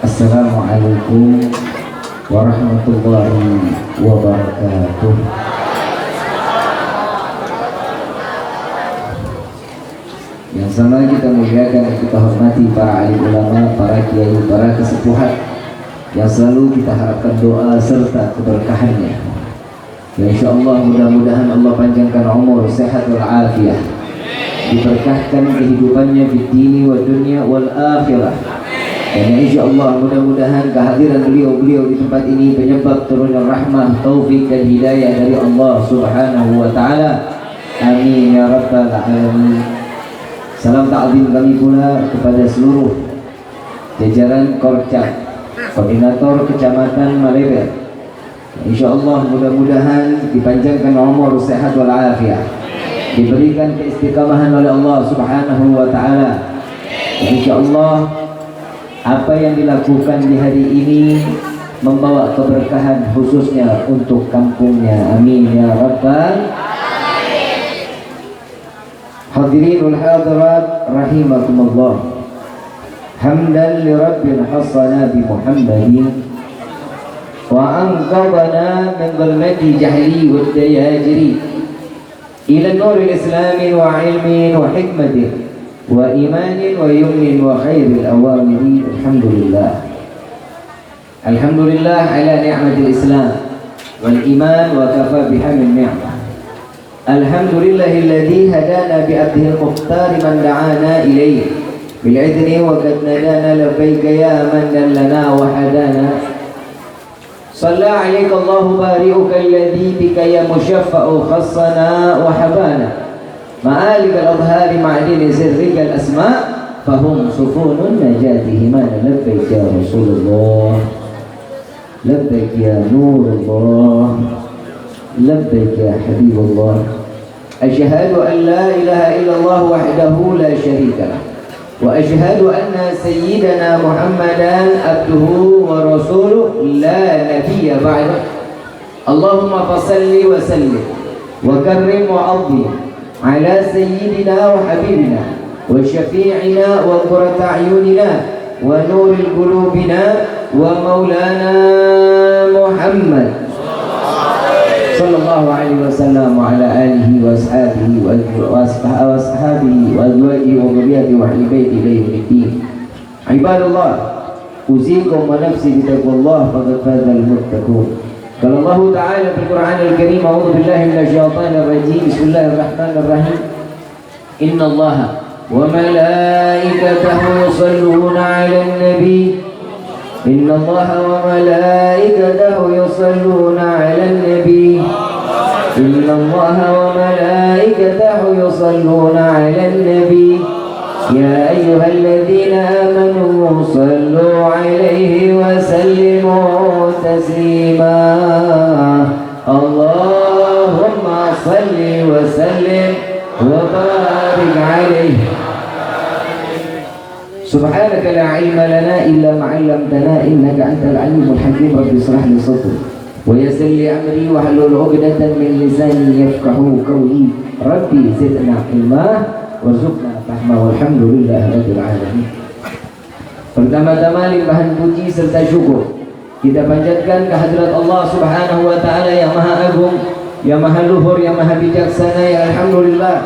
Assalamualaikum warahmatullahi wabarakatuh. Yang sama kita muliakan, kita hormati para alim ulama, para kiai, para kesepuhan yang selalu kita harapkan doa serta keberkahannya. Ya insyaallah mudah-mudahan Allah panjangkan umur, sehat wal afiyah, diberkahkan kehidupannya di dini wa dunia wal akhirah. Dan insyaallah mudah-mudahan kehadiran beliau di tempat ini penyebab turunnya rahmah, taufik dan hidayah dari Allah Subhanahu wa taala. Amin ya rabbal alamin. Salam ta'zim kami pula kepada seluruh jajaran Korcap, Koordinator Kecamatan Maleber. Insyaallah mudah-mudahan dipanjangkan umur, sehat wal afiyah, diberikan keistiqamahan oleh Allah Subhanahu wa taala. Insyaallah apa yang dilakukan di hari ini membawa keberkahan khususnya untuk kampungnya. Amin ya rabbal alamin. Hadirin wal hadirat rahimakumullah. Hamdan li rabbil hasana bi Muhammadin wa anqadhana min dhulmati jahli wad dayajiri ila nuril islami wa ilmin wa hikmatin wa imanin wa yumnin wa khairil awamiri. Alhamdulillah, alhamdulillah ala ni'matil islam wal iman wa kafa bihamil ni'mah. Alhamdulillahilladzi hadana bi abdihil mukhtar man da'ana ilayhi bil idni wa qad nadana labbaika ya man dallana wa hadana. Shalla 'alaika Allahu bari'uka alladzi bika ya musyaffa'u khassana wa habana. Ma'alik al-adhari ma'adini sirrika al-asma' fahum sufunun najatihi mana. Labbaik ya Rasulullah, labbaik ya Nurullah, labbaik ya Habibullah. Asyhadu an la ilaha illallah wahdahu la syarika lah, wa asyhadu anna sayyidana Muhammadan abduhu wa rasuluh la nabiyya ba'dah. Allahumma fasalli wa sallim wa karrim wa adhim ala sayyidina wa habibina wa syafi'ina wa qurrata a'yunina wa nuril qulubina wa maulana Muhammad sallallahu alaihi wasallam wa ala alihi wa ashabihi wa ashabihi wa azwajihi wa dhurriyyatihi wa ahli baiti ila yaumiddin. Ibadallah, usikum wa nafsi bitaqwallah faqad fazal muttaqun. Qala Allah Ta'ala fil Qur'anil Karim, a'udzu billahi minasyaitonir rajim. Bismillahirrahmanirrahim. Innallaha wa malaikatahu yusholluna 'alan nabi. Innallaha wa malaikatahu yusholluna 'alan nabi. Innallaha wa malaikatahu yusholluna 'alan nabi. Ya ayyuhalladzina amanu sallu 'alaihi wa sallimu taslima. Allahumma salli wa sallim wa barik 'alaihi. Subhanaka la 'ilma lana illa ma 'allamtana innaka antal 'alimul hakim. Rabbi shrah li sadri wa yassir li amri wa hlul 'uqdatan min lisani yafqahu qawli. Rabbi zidna ilma warzuqna fahma walhamdulillahi rabbil alamin. Pertama-tama limpahan puji serta syukur kita panjatkan kehadirat Allah Subhanahu wa taala yang maha agung, yang maha luhur, yang maha bijaksana. Ya alhamdulillah,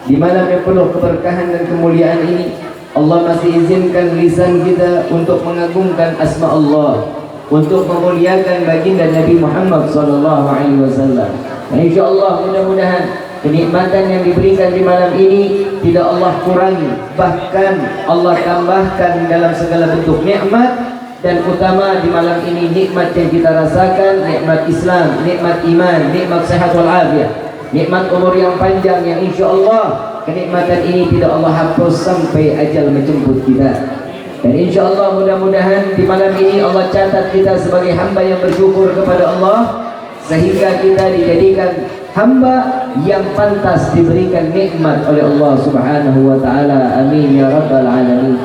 di malam yang penuh keberkahan dan kemuliaan ini Allah masih izinkan lisan kita untuk mengagungkan asma Allah, untuk memuliakan baginda Nabi Muhammad sallallahu alaihi wasallam. Dan insyaallah mudah-mudahan kenikmatan yang diberikan di malam ini tidak Allah kurangi, bahkan Allah tambahkan dalam segala bentuk nikmat. Dan utama di malam ini nikmat yang kita rasakan, nikmat Islam, nikmat iman, nikmat sehat wal afiyah, nikmat umur yang panjang yang insyaallah kenikmatan ini tidak Allah hapus sampai ajal menjemput kita. Dan insyaallah mudah-mudahan di malam ini Allah catat kita sebagai hamba yang bersyukur kepada Allah, sehingga kita dijadikan hamba yang pantas diberikan nikmat oleh Allah Subhanahu wa taala. Amin ya rabbal alamin.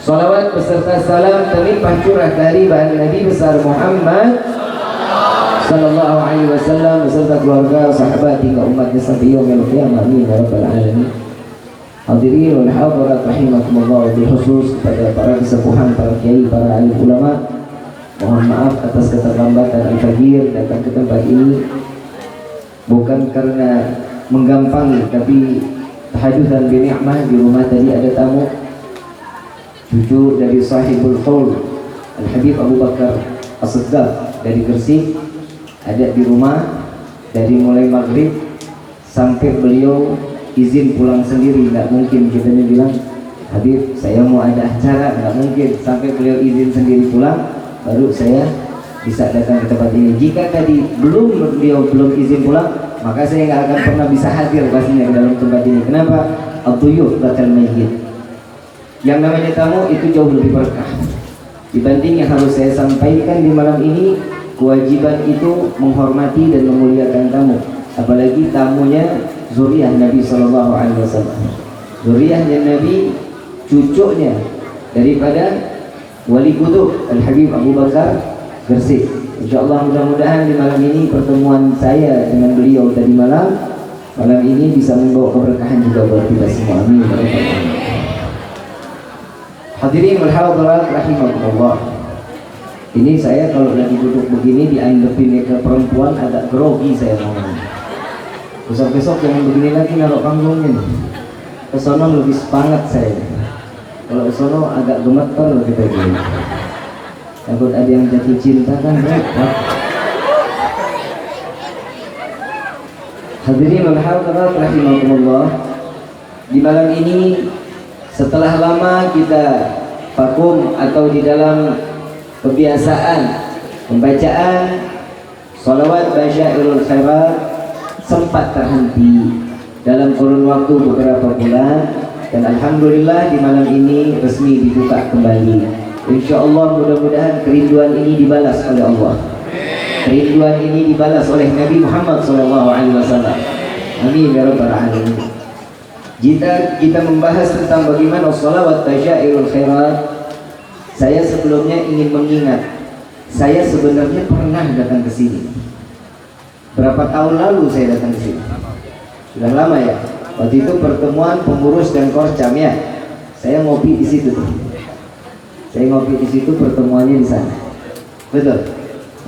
Salawat beserta salam terlimpah curah kehadiran Nabi besar Muhammad sallallahu alaihi wasallam beserta keluarga, sahabat hingga umatnya sampai yaumil qiyamah. Amin ya rabbal alamin. Hadirin wal hadirat rahimakumullah, wabil khusus kepada para kesepuhan, para kiai, para alim ulama, mohon maaf atas keterlambatan Al-Fagir datang ke tempat ini bukan karena menggampangi, tapi tahadutsan bi ni'mah. Di rumah tadi ada tamu, cucu dari sahibul qaul Al-Habib Abu Bakar As-Siddiq dari Gresik, ada di rumah dari mulai maghrib sampai beliau izin pulang sendiri. Nggak mungkin kita bilang, Habib saya mau ada acara, nggak mungkin. Sampai beliau izin sendiri pulang, baru saya bisa datang ke tempat ini. Jika tadi beliau belum izin pulang, maka saya nggak akan pernah bisa hadir pastinya ke dalam tempat ini. Kenapa? At-tuyuf bakal mayyit. Yang namanya tamu itu jauh lebih berkah dibanding yang harus saya sampaikan di malam ini. Kewajiban itu menghormati dan memuliakan tamu, apalagi tamunya zuriyah Nabi Sallallahu Alaihi Wasallam, zuriyahnya Nabi, cucunya daripada Wali Kutub Al-Habib Abu Bakar Gresik. InsyaAllah mudah-mudahan di malam ini pertemuan saya dengan beliau tadi malam ini bisa membawa keberkahan juga buat kita semua. Amin. Hadirin wal hadirat rahimakumullah. Ini saya kalau lagi duduk begini dianggapin ke perempuan agak grogi saya ngomong. Besok-besok jangan begini lagi naruh panggungnya. Kesono lebih semangat saya. Kalau kesono agak gemeter kita gini. Takut ada yang jatuh cinta kan repot. Hadirin wal hadirat rahimakumullah. Di malam ini setelah lama kita vakum atau di dalam kebiasaan pembacaan sholawat basyairul khairat sempat terhenti dalam kurun waktu beberapa bulan, dan alhamdulillah di malam ini resmi dibuka kembali. Insyaallah mudah-mudahan kerinduan ini dibalas oleh Allah, kerinduan ini dibalas oleh Nabi Muhammad SAW. Amin ya rabbal alamin. Jika kita membahas tentang bagaimana sholawat basyairul khairat, saya sebelumnya ingin mengingat, saya sebenarnya pernah datang ke sini. Berapa tahun lalu saya datang ke sini? Sudah lama ya. Waktu itu pertemuan pengurus dan korcam ya. Saya ngopi di situ. Saya ngopi di situ, pertemuannya di sana. Betul.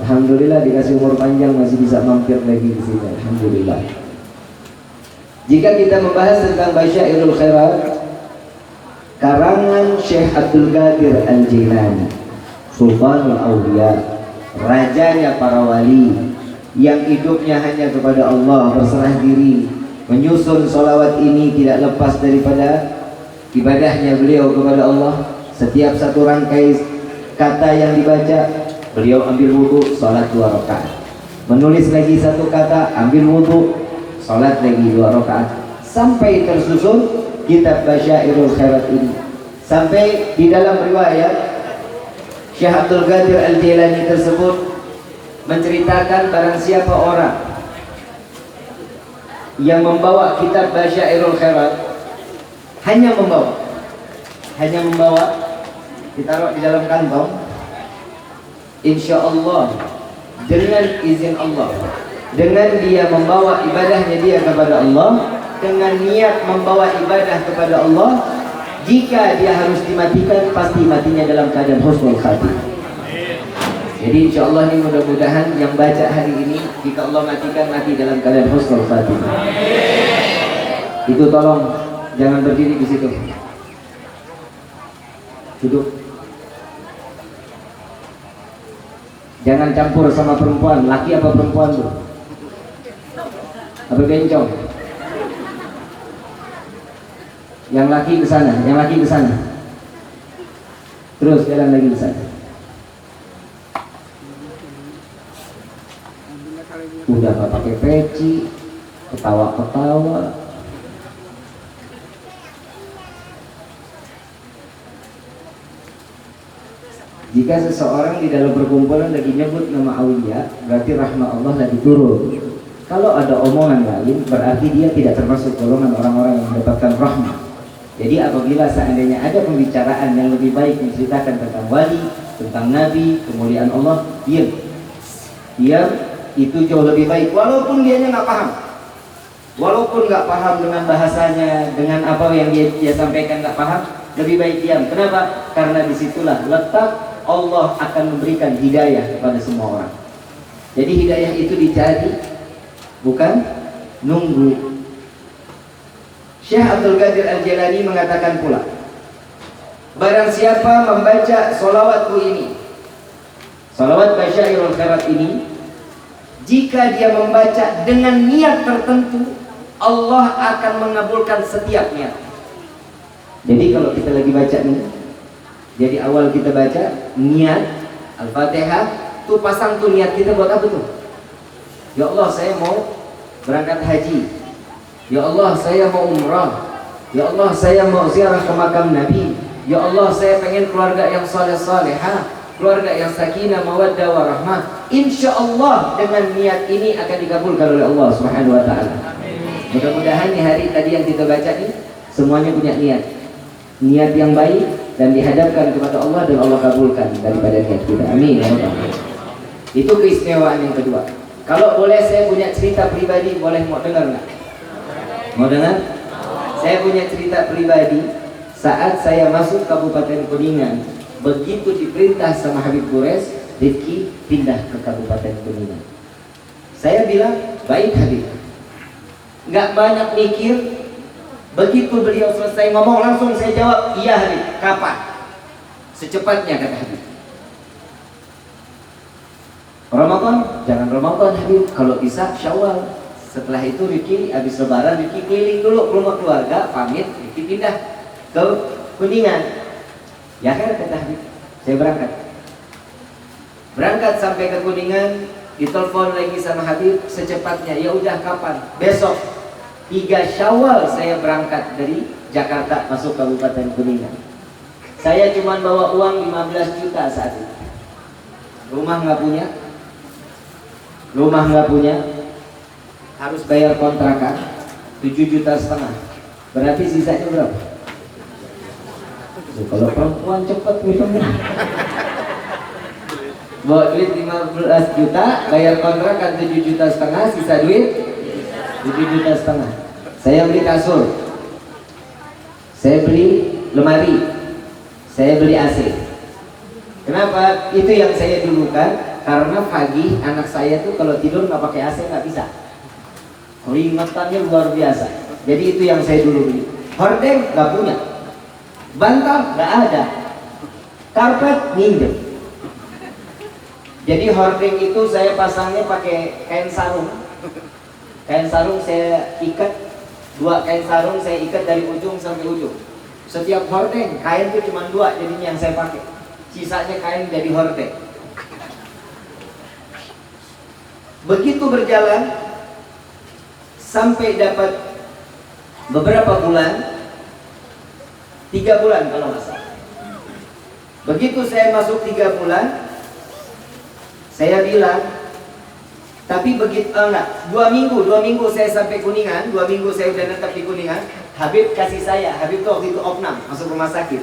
Alhamdulillah dikasih umur panjang masih bisa mampir lagi di sini. Alhamdulillah. Jika kita membahas tentang basyairul khairat, karangan Syekh Abdul Qadir Al-Jilani, Sultanul Awliya, rajanya para wali, yang hidupnya hanya kepada Allah, berserah diri. Menyusun sholawat ini tidak lepas daripada ibadahnya beliau kepada Allah. Setiap satu rangkai kata yang dibaca, beliau ambil wudhu, sholat 2 rakaat. Menulis lagi satu kata, ambil wudhu, sholat lagi 2 rakaat. Sampai tersusun kitab basyairul khairat ini. Sampai di dalam riwayat Syekh Abdul Qadir Al-Jilani tersebut menceritakan barang siapa orang yang membawa kitab basyairul khairat, hanya membawa ditaruh di dalam kantong, insyaallah dengan izin Allah, dengan dia membawa ibadahnya dia kepada Allah, dengan niat membawa ibadah kepada Allah, jika dia harus dimatikan, pasti matinya dalam keadaan husnul khatimah. Jadi insyaallah ini mudah-mudahan yang baca hari ini, jika Allah matikan, mati dalam keadaan husnul khatimah. Itu tolong jangan berdiri di situ, duduk. Jangan campur sama perempuan, laki apa perempuan tuh? Apa bencong? Yang laki ke sana, yang laki ke sana. Terus jalan lagi ke sana. Udah gak pakai peci, ketawa-ketawa. Jika seseorang di dalam perkumpulan lagi nyebut nama aulia, berarti rahmat Allah lagi turun. Kalau ada omongan lain, berarti dia tidak termasuk golongan orang-orang yang mendapatkan rahmat. Jadi apabila seandainya ada pembicaraan yang lebih baik menceritakan tentang wali, tentang nabi, kemuliaan Allah, diam, itu jauh lebih baik, walaupun dianya nggak paham. Walaupun nggak paham dengan bahasanya, dengan apa yang dia sampaikan nggak paham, lebih baik diam. Kenapa? Karena disitulah letak Allah akan memberikan hidayah kepada semua orang. Jadi hidayah itu dicari, bukan nunggu. Syekh Abdul Qadir Al-Jilani mengatakan pula, barang siapa membaca solawatku ini, solawat Basyairul Khairat ini, jika dia membaca dengan niat tertentu, Allah akan mengabulkan setiap niat. Jadi kalau kita lagi baca nih, jadi awal kita baca niat Al-Fatihah, tuh pasang tuh niat kita buat apa tuh? Ya Allah, saya mau berangkat haji. Ya Allah, saya mau umrah. Ya Allah, saya mau ziarah ke makam Nabi. Ya Allah, saya pengen keluarga yang saleh-salehah, keluarga yang sakinah, mawaddah, warahmah. Insya Allah dengan niat ini akan dikabulkan oleh Allah Subhanahu wa Ta'ala. Mudah-mudahan di hari tadi yang kita baca ini semuanya punya niat yang baik dan dihadapkan kepada Allah, dan Allah kabulkan daripada niat kita. Amin. Itu keistimewaan yang kedua. Kalau boleh saya punya cerita pribadi, boleh mau dengar nggak? Mau dengar? Saya punya cerita pribadi saat saya masuk Kabupaten Kuningan. Begitu diperintah sama Habib Quraisy, Rifki pindah ke Kabupaten Kuningan. Saya bilang, baik Habib. Nggak banyak mikir. Begitu beliau selesai ngomong, langsung saya jawab, iya Habib. Kapan? Secepatnya, kata Habib. Ramadan, jangan Ramadan Habib, kalau bisa Syawal. Setelah itu Rifki habis lebaran, Rifki keliling dulu ke rumah keluarga, pamit, Rifki pindah ke Kuningan. Ya kan, kata Habib. Saya berangkat sampai ke Kuningan, ditelepon lagi sama Habib, secepatnya. Ya udah, kapan? Besok 3 Syawal saya berangkat dari Jakarta masuk Kabupaten Kuningan. Saya cuma bawa uang 15 juta saat itu. Rumah nggak punya, harus bayar kontrakan 7,5 juta. Berarti sisanya berapa? Kalau perempuan cepat ngitungnya. Bawa duit 15 juta, bayar kontrakan 7,5 juta, sisa duit 7,5 juta. Saya beli kasur, saya beli lemari, saya beli AC. Kenapa? Itu yang saya dulukan, karena pagi anak saya tuh kalau tidur nggak pakai AC nggak bisa. Keringatannya luar biasa. Jadi itu yang saya dulu beli. Hordeng nggak punya, bantal nggak ada, karpet minjem. Jadi hordeng itu saya pasangnya pakai kain sarung. Kain sarung saya ikat, 2 kain sarung saya ikat dari ujung sampai ujung. Setiap hordeng kain itu cuma 2 jadinya yang saya pakai. Sisanya kain jadi hordeng. Begitu berjalan sampai dapat beberapa bulan, 3 bulan kalau nggak salah. Begitu saya masuk 3 bulan, saya bilang, tapi begitu enggak, 2 minggu saya sampai Kuningan, 2 minggu saya udah netap di Kuningan. Habib kasih saya, Habib tuh waktu itu opnam, masuk rumah sakit.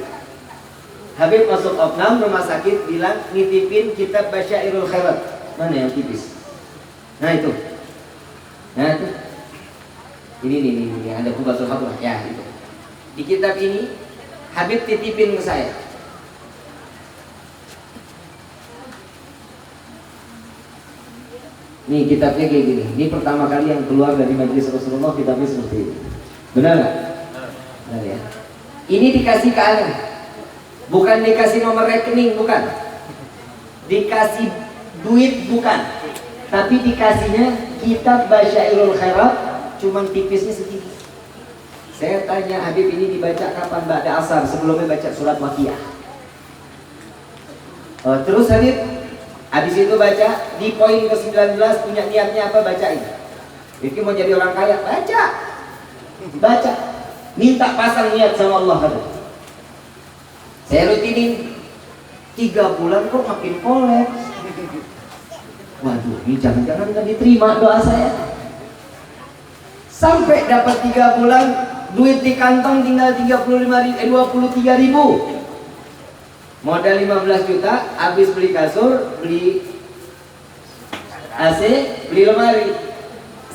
Habib masuk opnam rumah sakit, bilang nitipin kitab Basyairul Khairat. Mana yang tipis? Nah itu. Ini ada Qubatul Khabrah ya itu. Di kitab ini Habib titipin ke saya. Nih kitabnya kayak gini. Ini pertama kali yang keluar dari majelis Rasulullah, kitabnya seperti ini. Benar nggak? Benar ya. Ini dikasih ke ana, bukan dikasih nomor rekening, bukan. Dikasih duit, bukan. Tapi dikasihnya kitab Basyairul Khairat, cuman tipisnya segini. Saya tanya Habib, ini dibaca kapan? Ba'da asar, sebelumnya baca surat Waqiah. Terus Habib habis itu baca di poin ke-19, punya niatnya apa? Bacain. Rifki mau jadi orang kaya, baca, minta pasang niat sama Allah, kata. Saya rutinin 3 bulan kok makin kolek. Waduh, ini jangan-jangan nggak diterima doa saya. Sampai dapat 3 bulan, duit di kantong tinggal 23 ribu. Modal 15 juta, habis beli kasur, beli AC, beli lemari.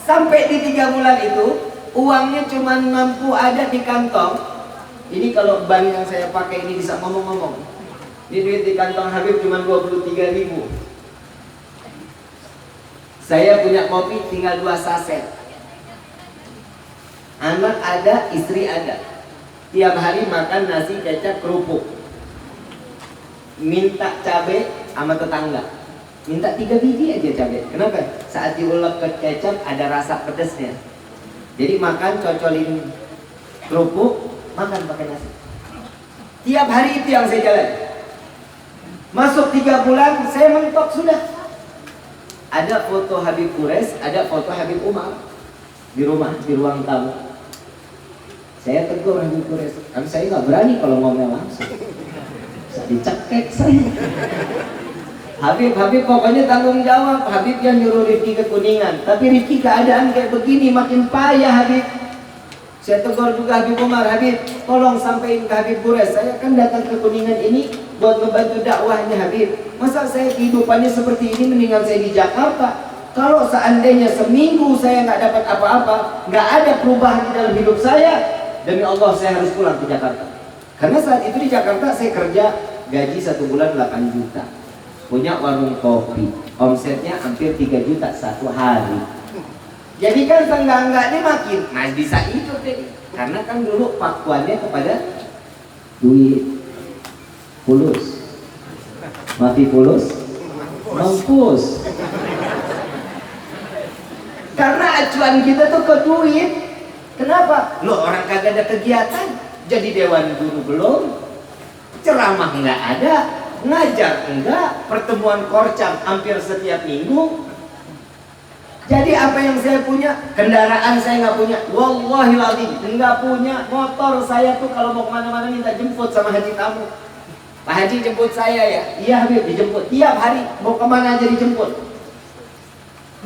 Sampai di 3 bulan itu, uangnya cuma mampu ada di kantong. Ini kalau bank yang saya pakai ini bisa ngomong-ngomong. Ini duit di kantong Habib cuma 23.000. Saya punya kopi tinggal 2 saset. Anak ada, istri ada. Tiap hari makan nasi, kecap, kerupuk. Minta cabai sama tetangga. Minta 3 biji aja cabai. Kenapa? Saat diulek ke kecap ada rasa pedesnya. Jadi makan cocolin kerupuk, makan pakai nasi. Tiap hari itu yang saya jalan. Masuk 3 bulan, saya mentok sudah. Ada foto Habib Quraisy, ada foto Habib Umar di rumah, di ruang tamu. Saya tegur Habib Quraisy, karena saya nggak berani kalau ngomel langsung. Bisa dicekek saya. Habib pokoknya tanggung jawab. Habib yang nyuruh Rifki ke Kuningan, tapi Rifki keadaan kayak begini makin payah Habib. Saya tegur juga Habib Umar, Habib tolong sampaikan ke Habib Quraisy, saya kan datang ke Kuningan ini buat membantu dakwahnya Habib. Masa saya kehidupannya seperti ini, mendingan saya di Jakarta. Kalau seandainya seminggu saya nggak dapat apa-apa, nggak ada perubahan di dalam hidup saya, demi Allah saya harus pulang ke Jakarta. Karena saat itu di Jakarta saya kerja gaji 1 bulan 8 juta. Punya warung kopi, omsetnya hampir 3 juta 1 hari. Jadi kan seenggak-enggaknya makin bisa hidup jadi. Karena kan dulu pakuannya kepada duit. Fulus. Mafi fulus, mampus. Karena acuan kita tuh ke duit. Kenapa? Loh, orang kagak ada kegiatan. Jadi dewan guru belum, ceramah nggak ada, ngajar enggak, pertemuan korcam hampir setiap minggu. Jadi apa yang saya punya? Kendaraan saya nggak punya. Wallahiladzim nggak punya. Motor saya tuh kalau mau kemana-mana minta jemput sama haji kamu. Pak Haji jemput saya ya? Iya Habib, dijemput tiap hari. Mau kemana aja dijemput.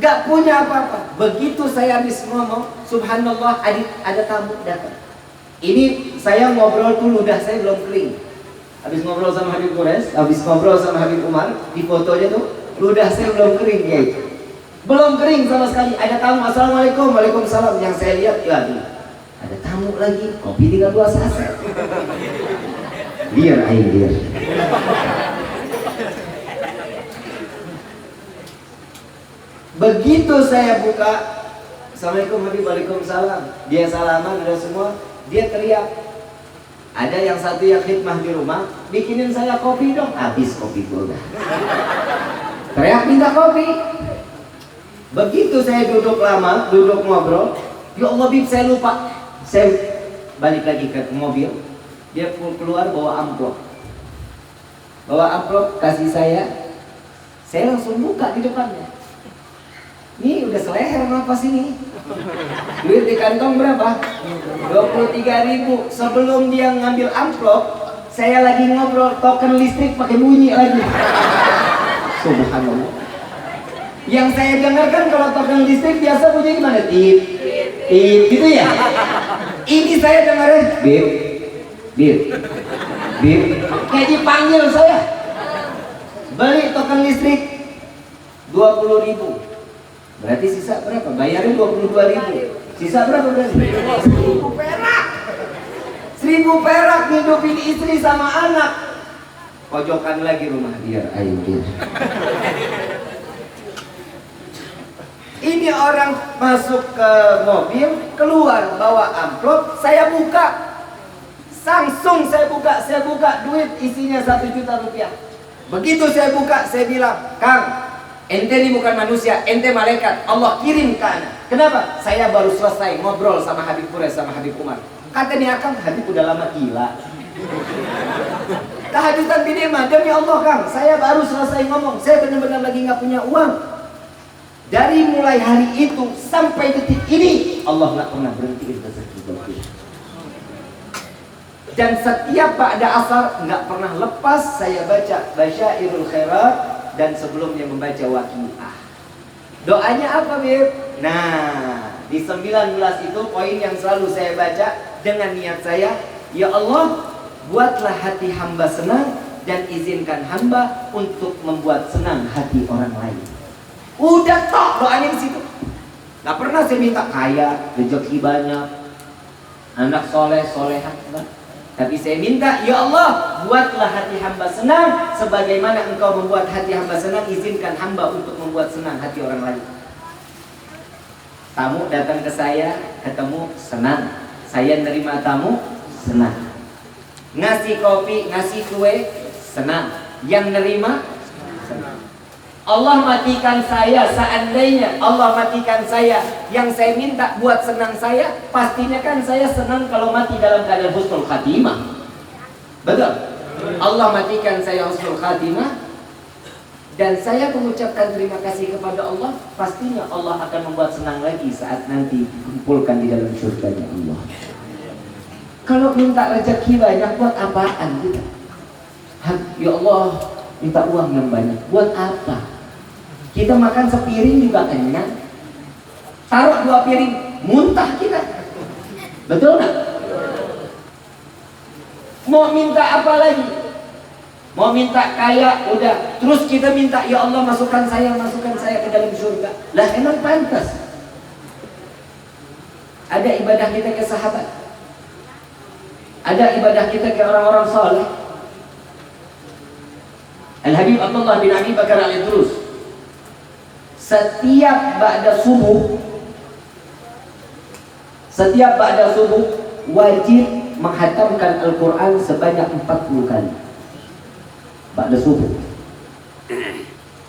Nggak punya apa-apa. Begitu saya habis ngomong, subhanallah, ada tamu datang. Ini saya ngobrol tuh ludah saya belum kering. Habis ngobrol sama Habib Quraisy, habis ngobrol sama Habib Umar, di fotonya tuh ludah saya belum kering ya. Belum kering sama sekali. Ada tamu, assalamualaikum, waalaikumsalam. Yang saya lihat, ya ada tamu lagi, kopi tinggal 2 saset. Liar air liar. Begitu saya buka, assalamualaikum Habib, waalaikumsalam. Dia salaman, udah semua. Dia teriak. Ada yang satu yang khidmah di rumah, bikinin saya kopi dong. Habis kopi gue udah. Teriak minta kopi. Begitu saya duduk lama, duduk ngobrol, ya Allah Bib, saya lupa. Saya balik lagi ke mobil. Dia keluar bawa amplop. Bawa amplop kasih saya. Saya langsung buka di depannya. Ini udah seleher napas ini. Duit di kantong berapa? 23.000. Sebelum dia ngambil amplop, saya lagi ngobrol, token listrik pakai bunyi lagi. Subhanallah. Yang saya dengarkan kalau token listrik biasa bunyi gimana? Tip, tip, gitu ya. Ini saya dengarin bip, bip, bip. Kayak dipanggil saya. Beli token listrik 20.000. Berarti sisa berapa? Bayarnya 22.000. Sisa berapa berarti? 1.000 perak. 1.000 perak ngidupin istri sama anak. Pojokan lagi rumah dia, ayo dia. Ini orang masuk ke mobil, keluar bawa amplop, saya buka. Langsung saya buka duit isinya 1 juta rupiah. Begitu saya buka, saya bilang, Kang, ente ini bukan manusia, ente malaikat, Allah kirim ke ana. Kenapa? Saya baru selesai ngobrol sama Habib Quraisy sama Habib Umar. Kata nih Kang, Habib udah lama gila. Tahajudkan bini mah, demi Allah Kang, saya baru selesai ngomong, saya benar-benar lagi nggak punya uang. Dari mulai hari itu sampai detik ini, Allah nggak pernah berhenti rezeki buat kita. Dan setiap ba'da asar nggak pernah lepas saya baca Basyairul Khairat dan sebelumnya membaca Waqiah. Doanya apa, Bib? Nah, di 19 itu poin yang selalu saya baca dengan niat saya, ya Allah, buatlah hati hamba senang dan izinkan hamba untuk membuat senang hati orang lain. Udah tok doanya di situ. Gak pernah saya minta kaya, rezeki banyak, anak soleh, solehat. Tapi saya minta, ya Allah, buatlah hati hamba senang sebagaimana engkau membuat hati hamba senang. Izinkan hamba untuk membuat senang hati orang lain. Tamu datang ke saya, ketemu, senang. Saya nerima tamu, senang. Ngasih kopi, ngasih kue, senang. Yang nerima, senang. Allah matikan saya, seandainya Allah matikan saya, yang saya minta buat senang saya, pastinya kan saya senang kalau mati dalam keadaan husnul khatimah. Betul? Allah matikan saya husnul khatimah, dan saya mengucapkan terima kasih kepada Allah, pastinya Allah akan membuat senang lagi saat nanti dikumpulkan di dalam surganya Allah. Kalau minta rezeki banyak, buat apaan kita? Ya Allah, minta uang yang banyak, buat apa? Kita makan sepiring juga kenyang. Taruh 2 piring, muntah kita. Betul nggak? Mau minta apa lagi? Mau minta kaya, udah. Terus kita minta, ya Allah masukkan saya ke dalam surga. Lah emang pantas? Ada ibadah kita ke sahabat, ada ibadah kita ke orang-orang soleh. Al-Habib Abdullah bin Abi Bakar al-Idrus, setiap ba'da subuh wajib menghatamkan Al-Quran sebanyak 40 kali. Ba'da subuh,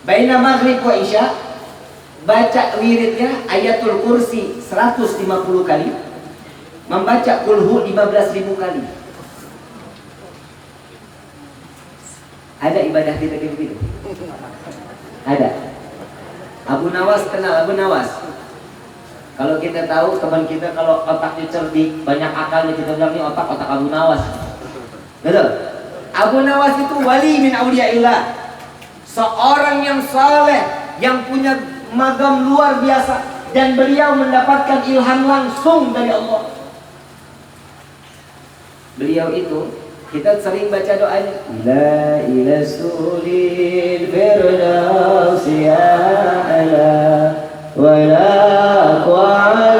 baina maghrib wa isya, baca wiridnya ayatul kursi 150 kali, membaca kulhu 15.000 kali. Ada ibadah kita kayak begitu? Ada. Abu Nawas, kenal Abu Nawas? Kalau kita tahu teman kita kalau otaknya cerdik, banyak akalnya, kita bilang ini otak Abu Nawas. Betul? Abu Nawas itu wali min auliyaillah, seorang yang saleh, yang punya magam luar biasa, dan beliau mendapatkan ilham langsung dari Allah. Beliau itu, kita sering baca doanya, la ila sulil firdausi a'la wa la qala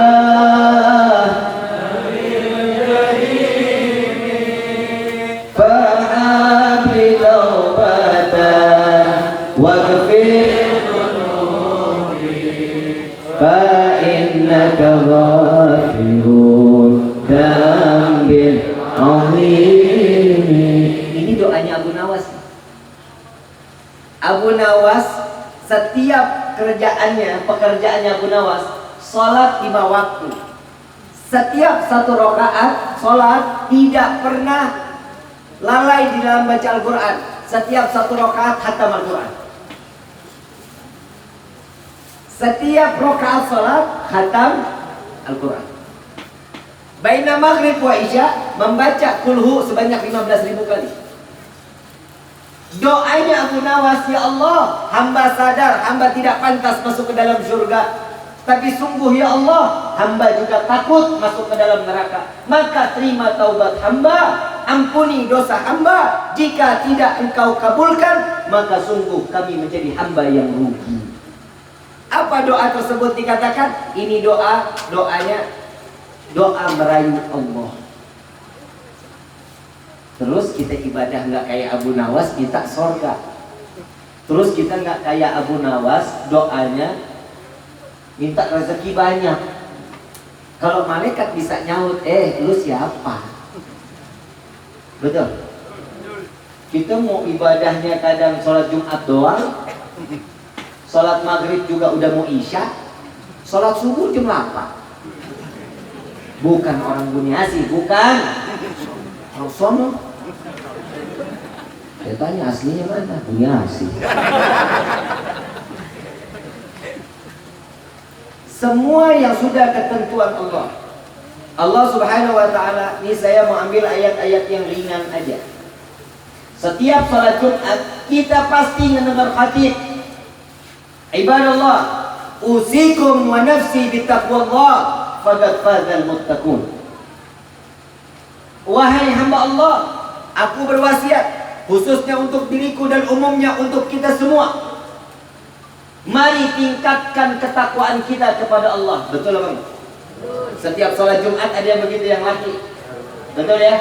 fa'abli tawbatan waghfir dhunubi fa'innaka ghafirun dambin azim. Ini doanya Abu Nawas. Abu Nawas, setiap pekerjaannya Abu Nawas, sholat 5 waktu. Setiap 1 rakaat sholat, tidak pernah lalai di dalam baca Al-Quran. Setiap 1 rakaat khatam Al-Quran. Setiap rakaat sholat khatam Al-Quran. Baina maghrib wa isya, membaca kulhu sebanyak 15.000 kali. Doanya Abu Nawas, ya Allah, hamba sadar hamba tidak pantas masuk ke dalam surga, tapi sungguh ya Allah, hamba juga takut masuk ke dalam neraka. Maka terima taubat hamba, ampuni dosa hamba. Jika tidak engkau kabulkan, maka sungguh kami menjadi hamba yang rugi. Apa doa tersebut dikatakan? Ini doanya doa merayu Allah. Terus kita ibadah nggak kayak Abu Nawas, minta sorga. Terus kita nggak kayak Abu Nawas, doanya minta rezeki banyak. Kalau malaikat bisa nyaut, lu siapa? Betul? Kita mau ibadahnya kadang sholat Jumat doang, sholat maghrib juga udah mau isya, sholat subuh jam 8. Bukan orang Buniasi, bukan. Orang sono. Saya tanya aslinya mana? Buniasi. Semua yang sudah ketentuan Allah. Allah Subhanahu wa taala, ini saya mau ambil ayat-ayat yang ringan aja. Setiap salat Jumat kita pasti mendengar khatib. Ibadallah, usikum wa nafsi bittaqwallah, faqad fazal muttaqun. Wahai hamba Allah, aku berwasiat khususnya untuk diriku dan umumnya untuk kita semua. Mari tingkatkan ketakwaan kita kepada Allah. Betul apa? Setiap sholat Jumat ada yang begitu yang laki. Betul ya?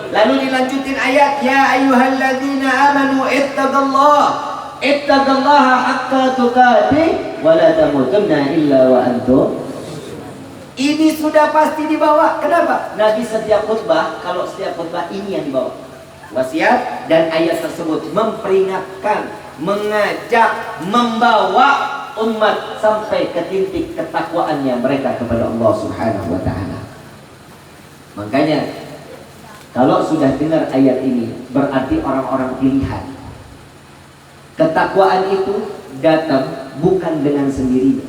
Lalu dilanjutin ayat, ya ayyuhalladzina amanu ittaqallaha haqqa tuqatih wa la tamutunna illa wa antum. Ini sudah pasti dibawa. Kenapa? Nabi setiap khutbah, kalau setiap khutbah ini yang dibawa. Wasiat dan ayat tersebut memperingatkan, mengajak, membawa umat sampai ke titik ketakwaannya mereka kepada Allah Subhanahu wa taala. Makanya kalau sudah dengar ayat ini, berarti orang-orang pilihan. Ketakwaan itu datang bukan dengan sendirinya.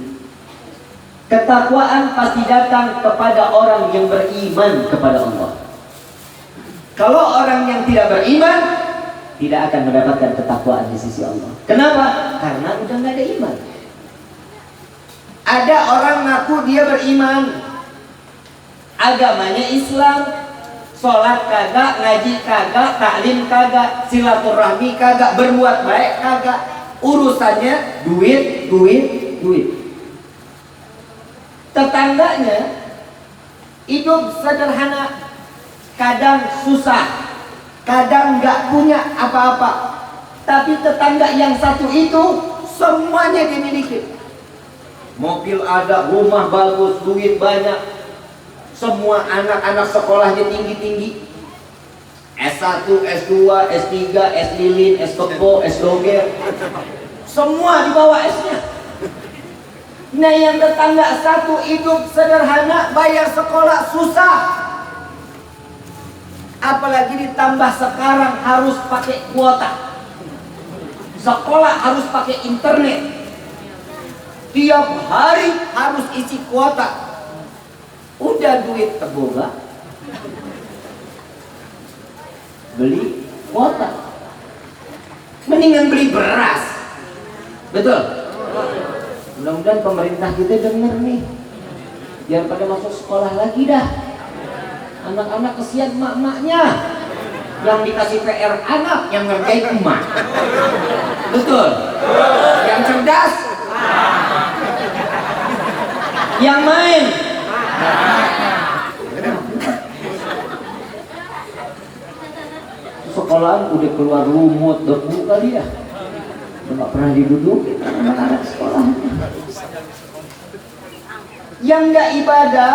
Ketakwaan pasti datang kepada orang yang beriman kepada Allah. Kalau orang yang tidak beriman, tidak akan mendapatkan ketakwaan di sisi Allah. Kenapa? Karena udah nggak ada iman. Ada orang ngaku dia beriman, agamanya Islam, sholat kagak, ngaji kagak, taklim kagak, silaturahmi kagak, berbuat baik kagak, urusannya duit, duit, duit. Tetangganya hidup sederhana, kadang susah, kadang nggak punya apa-apa. Tapi tetangga yang satu itu semuanya dimiliki. Mobil ada, rumah bagus, duit banyak. Semua anak-anak sekolahnya tinggi-tinggi. S1, S2, S3, S lilin, S kebo, S doger. Semua di bawah S-nya. Nah, yang tetangga satu hidup sederhana, bayar sekolah susah. Apalagi ditambah sekarang harus pakai kuota. Sekolah harus pakai internet. Tiap hari harus isi kuota. Udah duit terboga, beli kuota. Mendingan beli beras. Betul? Mudah-mudahan pemerintah kita denger nih, biar pada masuk sekolah lagi dah. Anak-anak kesian emak-emaknya yang dikasih PR anak, yang ngerjain emak. Betul? Yang cerdas, yang main. Sekolahan udah keluar lumut, debu kali ya. Nggak pernah didudukin anak-anak sekolah. Yang nggak ibadah,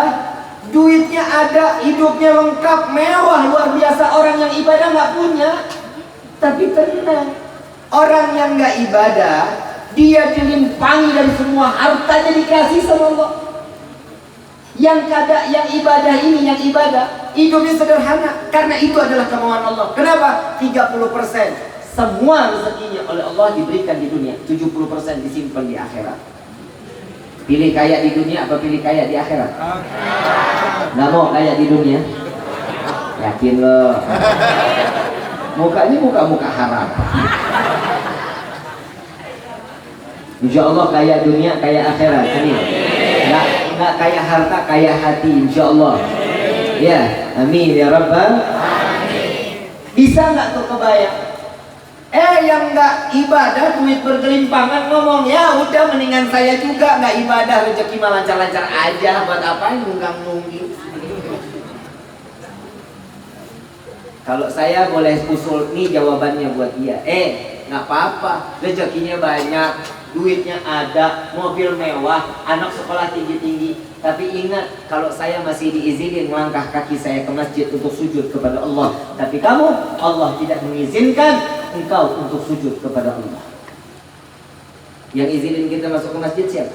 duitnya ada, hidupnya lengkap, mewah, luar biasa. Orang yang ibadah nggak punya. Tapi tenang, orang yang nggak ibadah, dia dilimpangi dari semua hartanya, dikasih sama Allah. Yang kada, yang ibadah ini, yang ibadah, hidupnya sederhana, karena itu adalah kemauan Allah. Kenapa? 30% semua rezekinya oleh Allah diberikan di dunia, 70% disimpan di akhirat. Pilih kaya di dunia apa pilih kaya di akhirat? Nggak mau kaya di dunia? Yakin lo? Mukanya muka-muka haram. Insya Allah kaya dunia, kaya akhirat. Amin. Nggak kaya harta, kaya hati. Insya Allah. Ya, amin ya Rabbal. Bisa nggak tuh kebayang? Yang nggak ibadah, duit bergelimpangan, ngomong ya udah mendingan saya juga nggak ibadah, rezeki mah lancar-lancar aja, buat apa nunggang-nunggi. Kalau saya boleh usul nih jawabannya buat dia, nggak apa-apa, rezekinya banyak, duitnya ada, mobil mewah, anak sekolah tinggi-tinggi. Tapi ingat, kalau saya masih diizinin melangkah kaki saya ke masjid untuk sujud kepada Allah, tapi kamu, Allah tidak mengizinkan engkau untuk sujud kepada Allah. Yang izinin kita masuk ke masjid siapa?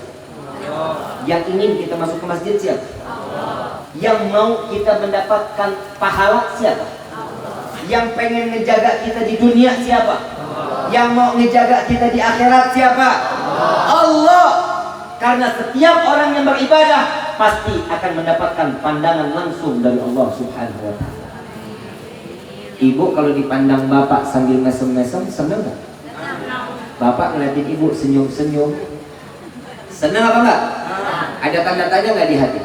Allah. Yang ingin kita masuk ke masjid siapa? Allah. Yang mau kita mendapatkan pahala siapa? Allah. Yang pengen ngejaga kita di dunia siapa? Allah. Yang mau ngejaga kita di akhirat siapa? Allah. Allah. Karena setiap orang yang beribadah pasti akan mendapatkan pandangan langsung dari Allah Subhanahu wa ta'ala. Ibu kalau dipandang bapak sambil mesem-mesem, seneng gak? Bapak ngeliatin ibu senyum-senyum, seneng apa enggak? Ada tanda tanya nggak di hati?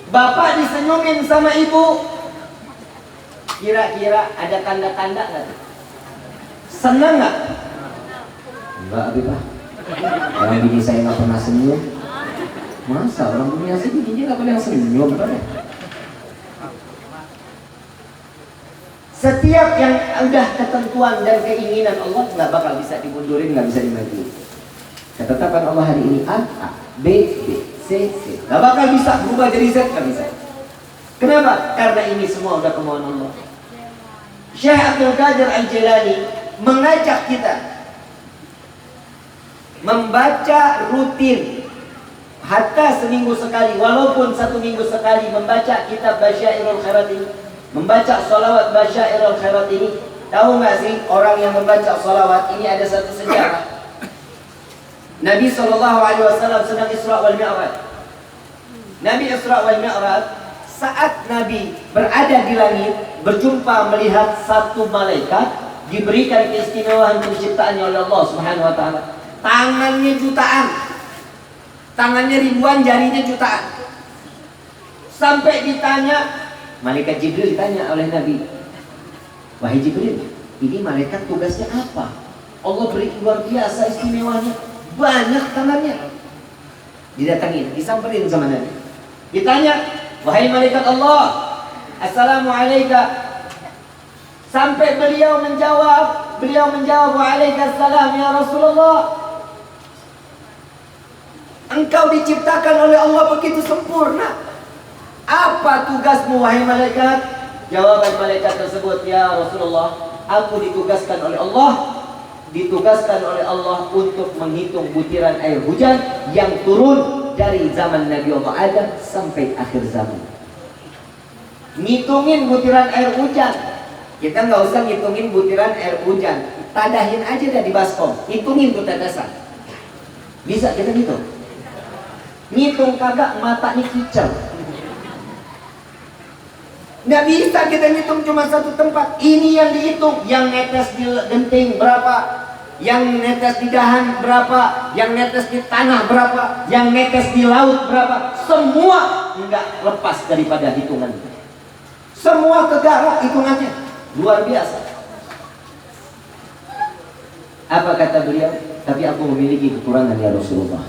Bapak disenyumin sama ibu, Kira-kira ada tanda-tanda nggak? Senang nggak? Enggak, Abi Pak. Orang bini saya nggak pernah senyum. Masa orang dunia sih bininya nggak pernah senyum? Setiap yang udah ketentuan dan keinginan Allah nggak bakal bisa dimundurin, nggak bisa dimajuin. Ketetapan Allah hari ini A, B, C, nggak bakal bisa berubah jadi Z, nggak bisa. Kenapa? Karena ini semua udah kemauan Allah. Syekh Abdul Qadir Al-Jilani mengajak kita membaca rutin, hatta seminggu sekali, walaupun 1 minggu sekali, membaca kitab Basyairul Khairat ini, membaca sholawat Basyairul Khairat ini. Tahu nggak sih orang yang membaca sholawat ini ada satu sejarah. Nabi SAW sedang Isra wal Mi'raj. Nabi Isra wal Mi'raj, saat Nabi berada di langit, berjumpa melihat satu malaikat diberikan keistimewaan penciptaannya oleh Allah Subhanahu wa taala. Tangannya jutaan. Tangannya ribuan, jarinya jutaan. Sampai ditanya, malaikat Jibril ditanya oleh Nabi, "Wahai Jibril, ini malaikat tugasnya apa? Allah beri luar biasa istimewanya, banyak tangannya." Didatangin, disamperin sama Nabi. Ditanya, "Wahai malaikat Allah, Assalamualaikum." Sampai beliau menjawab, "Waalaikumsalam ya Rasulullah. Engkau diciptakan oleh Allah begitu sempurna. Apa tugasmu wahai malaikat?" Jawaban malaikat tersebut, "Ya Rasulullah, aku ditugaskan oleh Allah untuk menghitung butiran air hujan yang turun dari zaman Nabi Allah Adam sampai akhir zaman." Ngitungin butiran air hujan. Kita nggak usah ngitungin butiran air hujan, tadahin aja dah di baskom, hitungin tuh tetesan. Bisa kita ngitung? Ngitung kagak, matanya kicau. Nggak bisa kita ngitung cuma satu tempat. Ini yang dihitung, yang netes di genting berapa, yang netes di dahan berapa, yang netes di tanah berapa, yang netes di laut berapa. Semua nggak lepas daripada hitungan. Semua kegarap hitungannya. Luar biasa. Apa kata beliau? "Tapi aku memiliki kekurangan ya Rasulullah."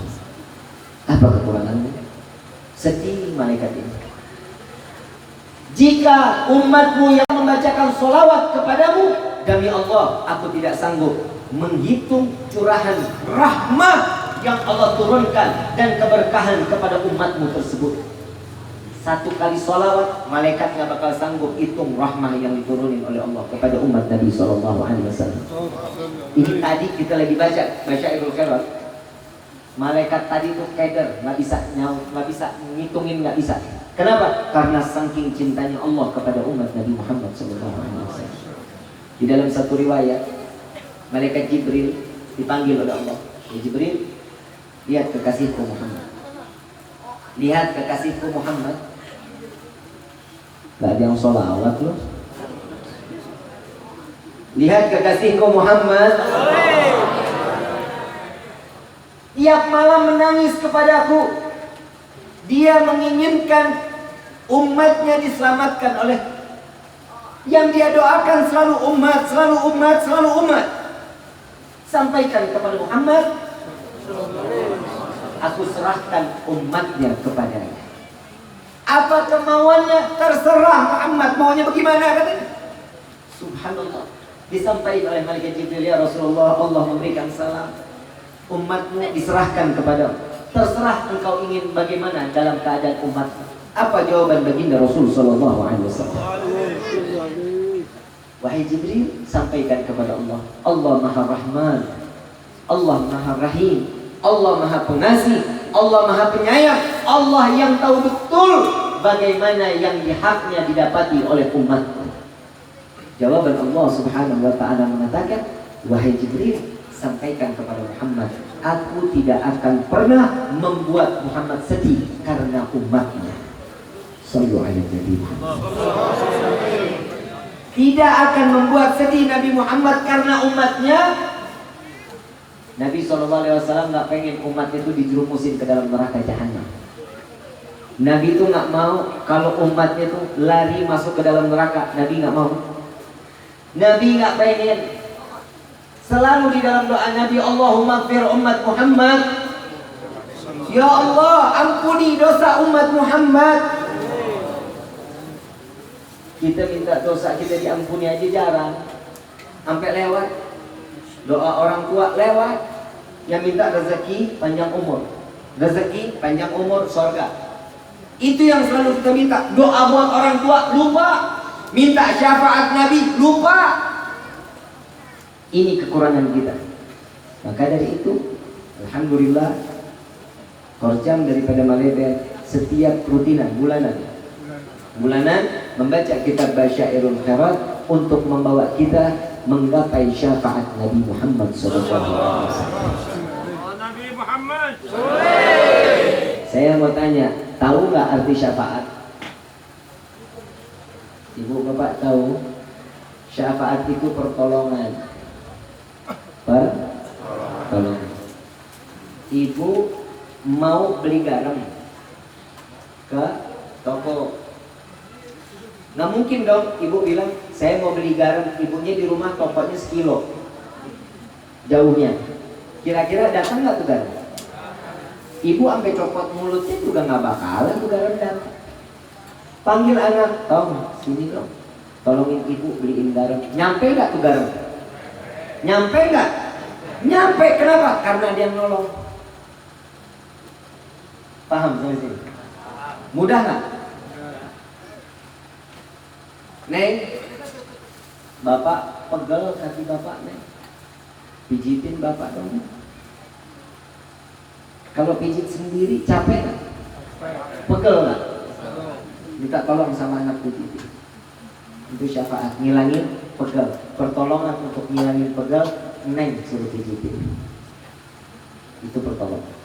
Apa kekurangannya? Sedih malaikat ini. "Jika umatmu yang membacakan sholawat kepadamu, demi Allah aku tidak sanggup menghitung curahan rahmah yang Allah turunkan dan keberkahan kepada umatmu tersebut." 1 kali sholawat, malaikat nggak bakal sanggup hitung rahmah yang diturunin oleh Allah kepada umat Nabi SAW. Ini tadi kita lagi baca Basyairul Khairat. Malaikat tadi tuh keder, nggak bisa ngitungin, nggak bisa. Kenapa? Karena saking cintanya Allah kepada umat Nabi Muhammad SAW. Di dalam satu riwayat, malaikat Jibril dipanggil oleh Allah. "Ya Jibril, lihat kekasihku Muhammad. Lihat kekasihku Muhammad." Gak ada yang sholawat loh. "Lihat kekasihku Muhammad, tiap malam menangis kepadaku. Dia menginginkan umatnya diselamatkan oleh, yang dia doakan selalu umat, selalu umat, selalu umat. Sampaikan kepada Muhammad, aku serahkan umatnya kepadanya. Apa kemauannya terserah Muhammad, maunya bagaimana?" katanya. Subhanallah. Disampaikan oleh malaikat Jibril, "Ya Rasulullah, Allah memberikan salam, umatmu diserahkan kepada, terserah engkau ingin bagaimana dalam keadaan umatmu." Apa jawaban baginda Rasul sallallahu alaihi wasallam? "Wahai Jibril, sampaikan kepada Allah, Allah Maha Rahman, Allah Maha Rahim, Allah Maha Pengasih, Allah Maha Penyayang, Allah yang tahu betul bagaimana yang haknya didapati oleh umatku." Jawaban Allah Subhanahu wa ta'ala mengatakan, "Wahai Jibril, sampaikan kepada Muhammad, aku tidak akan pernah membuat Muhammad sedih karena umatnya." Sallu alaihi Nabi Muhammad. Tidak akan membuat sedih Nabi Muhammad karena umatnya. Nabi SAW nggak pengen umat itu dijerumusin ke dalam neraka jahanam. Nabi itu nggak mau kalau umatnya itu lari masuk ke dalam neraka. Nabi nggak mau. Nabi nggak pengen. Selalu di dalam doa Nabi, Allahumma fir umat Muhammad. Ya Allah, ampuni dosa umat Muhammad. Kita minta dosa kita diampuni aja jarang. Sampai lewat. Doa orang tua lewat. Yang minta rezeki panjang umur. Rezeki panjang umur surga. Itu yang selalu kita minta. Doa buat orang tua lupa. Minta syafaat Nabi lupa. Ini kekurangan kita. Maka dari itu, alhamdulillah, korjam daripada Malebel setiap rutinan bulanan membaca kitab Basyairul Khairat untuk membawa kita menggapai syafaat Nabi Muhammad SAW. Nabi Muhammad. Saya mau tanya, tahu nggak arti syafaat? Ibu bapak tahu? Syafaat itu pertolongan. Pertolongan. Ibu mau beli garam ke toko. Nggak mungkin dong ibu bilang saya mau beli garam, ibunya di rumah tokonya sekilo jauhnya. Kira-kira datang nggak tuh garam? Ibu sampai copot mulutnya juga nggak bakalan tuh garam datang. Panggil anak, Tom, sini dong, tolongin ibu beliin garam. Nyampe nggak tuh garam? Nyampe nggak? Nyampe. Kenapa? Karena dia nolong. Paham sampai sini? Mudah nggak? Neng, bapak pegel kaki bapak, Neng. Pijitin bapak dong. Kalau pijit sendiri capek nggak? Pegel nggak? Minta tolong sama anak pijitin. Itu syafaat, ngilangin pegel. Pertolongan untuk ngilangin pegel, Neng suruh pijitin. Itu pertolongan.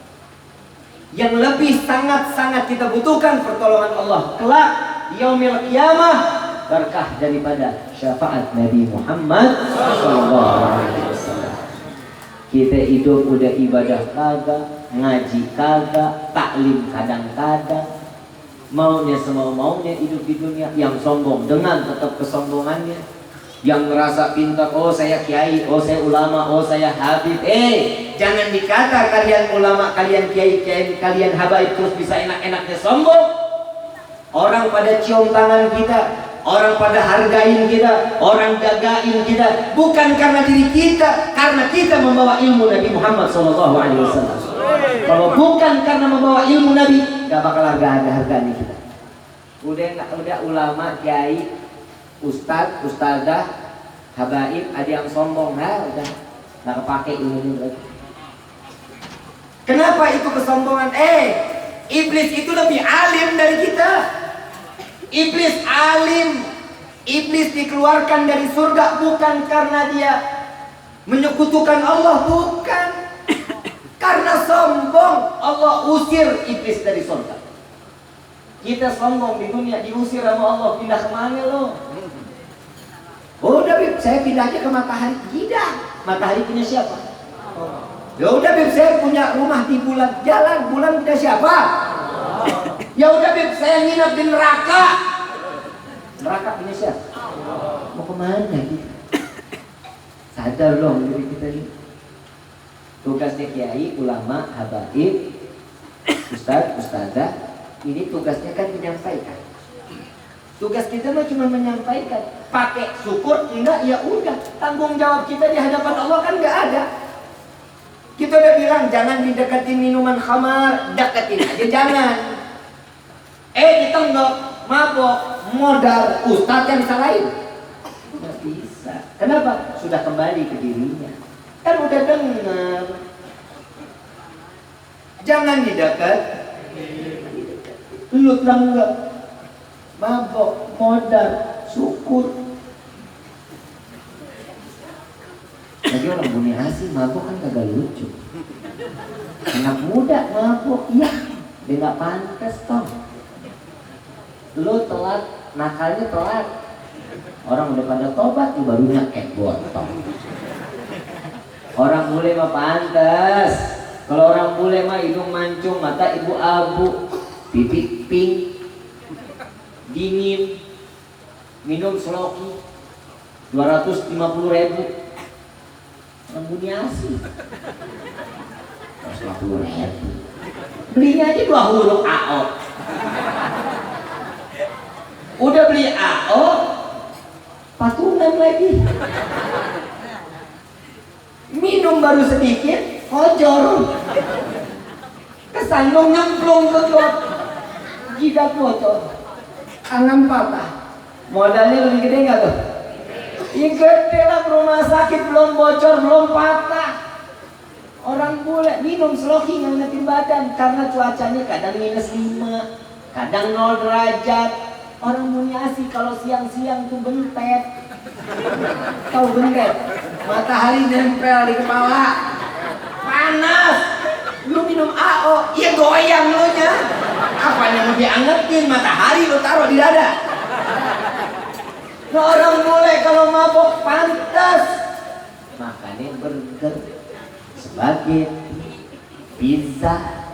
Yang lebih sangat-sangat kita butuhkan pertolongan Allah kelak yaumil qiyamah, berkah daripada syafaat Nabi Muhammad SAW. Kita hidup udah ibadah kagak, ngaji kagak, taklim kadang-kadang, maunya semau-maunya hidup di dunia. Yang sombong dengan tetap kesombongannya, yang merasa pintar, oh saya kiai, oh saya ulama, oh saya habib. Jangan dikata kalian ulama, kalian kiai, kalian habaib terus bisa enak-enaknya sombong. Orang pada cium tangan kita, orang pada hargain kita, orang jagain kita, bukan karena diri kita, karena kita membawa ilmu Nabi Muhammad SAW. Kalau bukan karena membawa ilmu Nabi, gak bakal ada harganya kita. Udah ulama, kiai, ustadz, ustadzah, habaib, ada yang sombong, nah udah nggak kepake ilmu lagi. Kenapa itu kesombongan? Iblis itu lebih alim dari kita. Iblis alim. Iblis dikeluarkan dari surga bukan karena dia menyekutukan Allah, bukan. Karena sombong, Allah usir iblis dari surga. Kita sombong di dunia, diusir sama Allah, pindah kemana lo? Udah Bib, saya pindahnya ke matahari. Tidak, matahari punya siapa? Ya udah Bib, saya punya rumah di bulan. Jalan, bulan punya siapa? Ya udah Bib, saya nginep di neraka. Neraka punya siapa? Mau kemana kita? Sadar dong diri kita ini. Tugasnya kiai, ulama, habaib, ustadz, ustadzah, ini tugasnya kan menyampaikan. Tugas kita mah cuma menyampaikan. Pakai syukur enggak, ya udah. Tanggung jawab kita di hadapan Allah kan enggak ada. Kita udah bilang jangan dideketin minuman khamar, deketin aja jangan. Ditenggok, mabok, modal, ustadz yang disalahin. Nggak bisa. Kenapa? Sudah kembali ke dirinya. Kan udah dengar. Jangan didekat. Lu tenggok, mabok, modal, syukur. Jadi orang Buni Asi mabok kan kagak lucu. Anak muda mabok, iya, dia nggak pantas toh. Lu telat, nakalnya telat. Orang udah pada tobat, lu barunya botol. Orang bule mah pantas. Kalau orang bule mah hidung mancung, mata ibu abu, pipi pink, dingin, minum Sloki 250.000. Amuniasi 250.000. Belinya aja 2 huruf AO. Udah beli AO, patungan lagi. Minum baru sedikit, kocor. Kesandung nyemplung ke got, jidat bocor, tangan patah. Modalnya lebih gede nggak tuh? Ya gede lah, rumah sakit belum bocor, belum patah. Orang bule minum Sloki ngangetin badan karena cuacanya kadang -5, kadang 0 derajat. Orang Muniasi kalau siang-siang tuh bentet. Tahu bentet? Matahari nempel di kepala. Panas. Lu minum AO, ya goyang lu nya. Apa yang lebih angetin? Matahari lu taruh di dada. Nah, orang bule kalau mabok pantas makannya burger, spaghetti, pizza,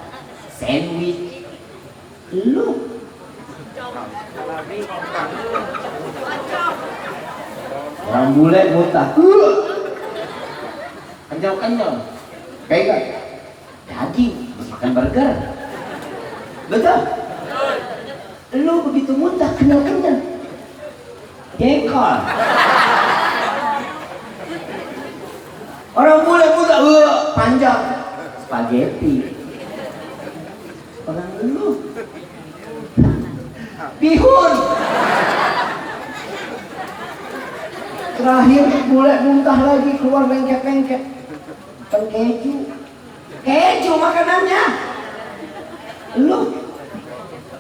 sandwich. Lu orang bule muntah, kenyal-kenyal, pegang daging, makan burger. Betul? Lu begitu muntah, kenyal-kenyal, jengkol. Orang bule muntah, panjang, spaghetti. Orang lu bihun. Terakhir bule muntah lagi, keluar lengket-lengket. Makan keju. Keju makanannya. Lu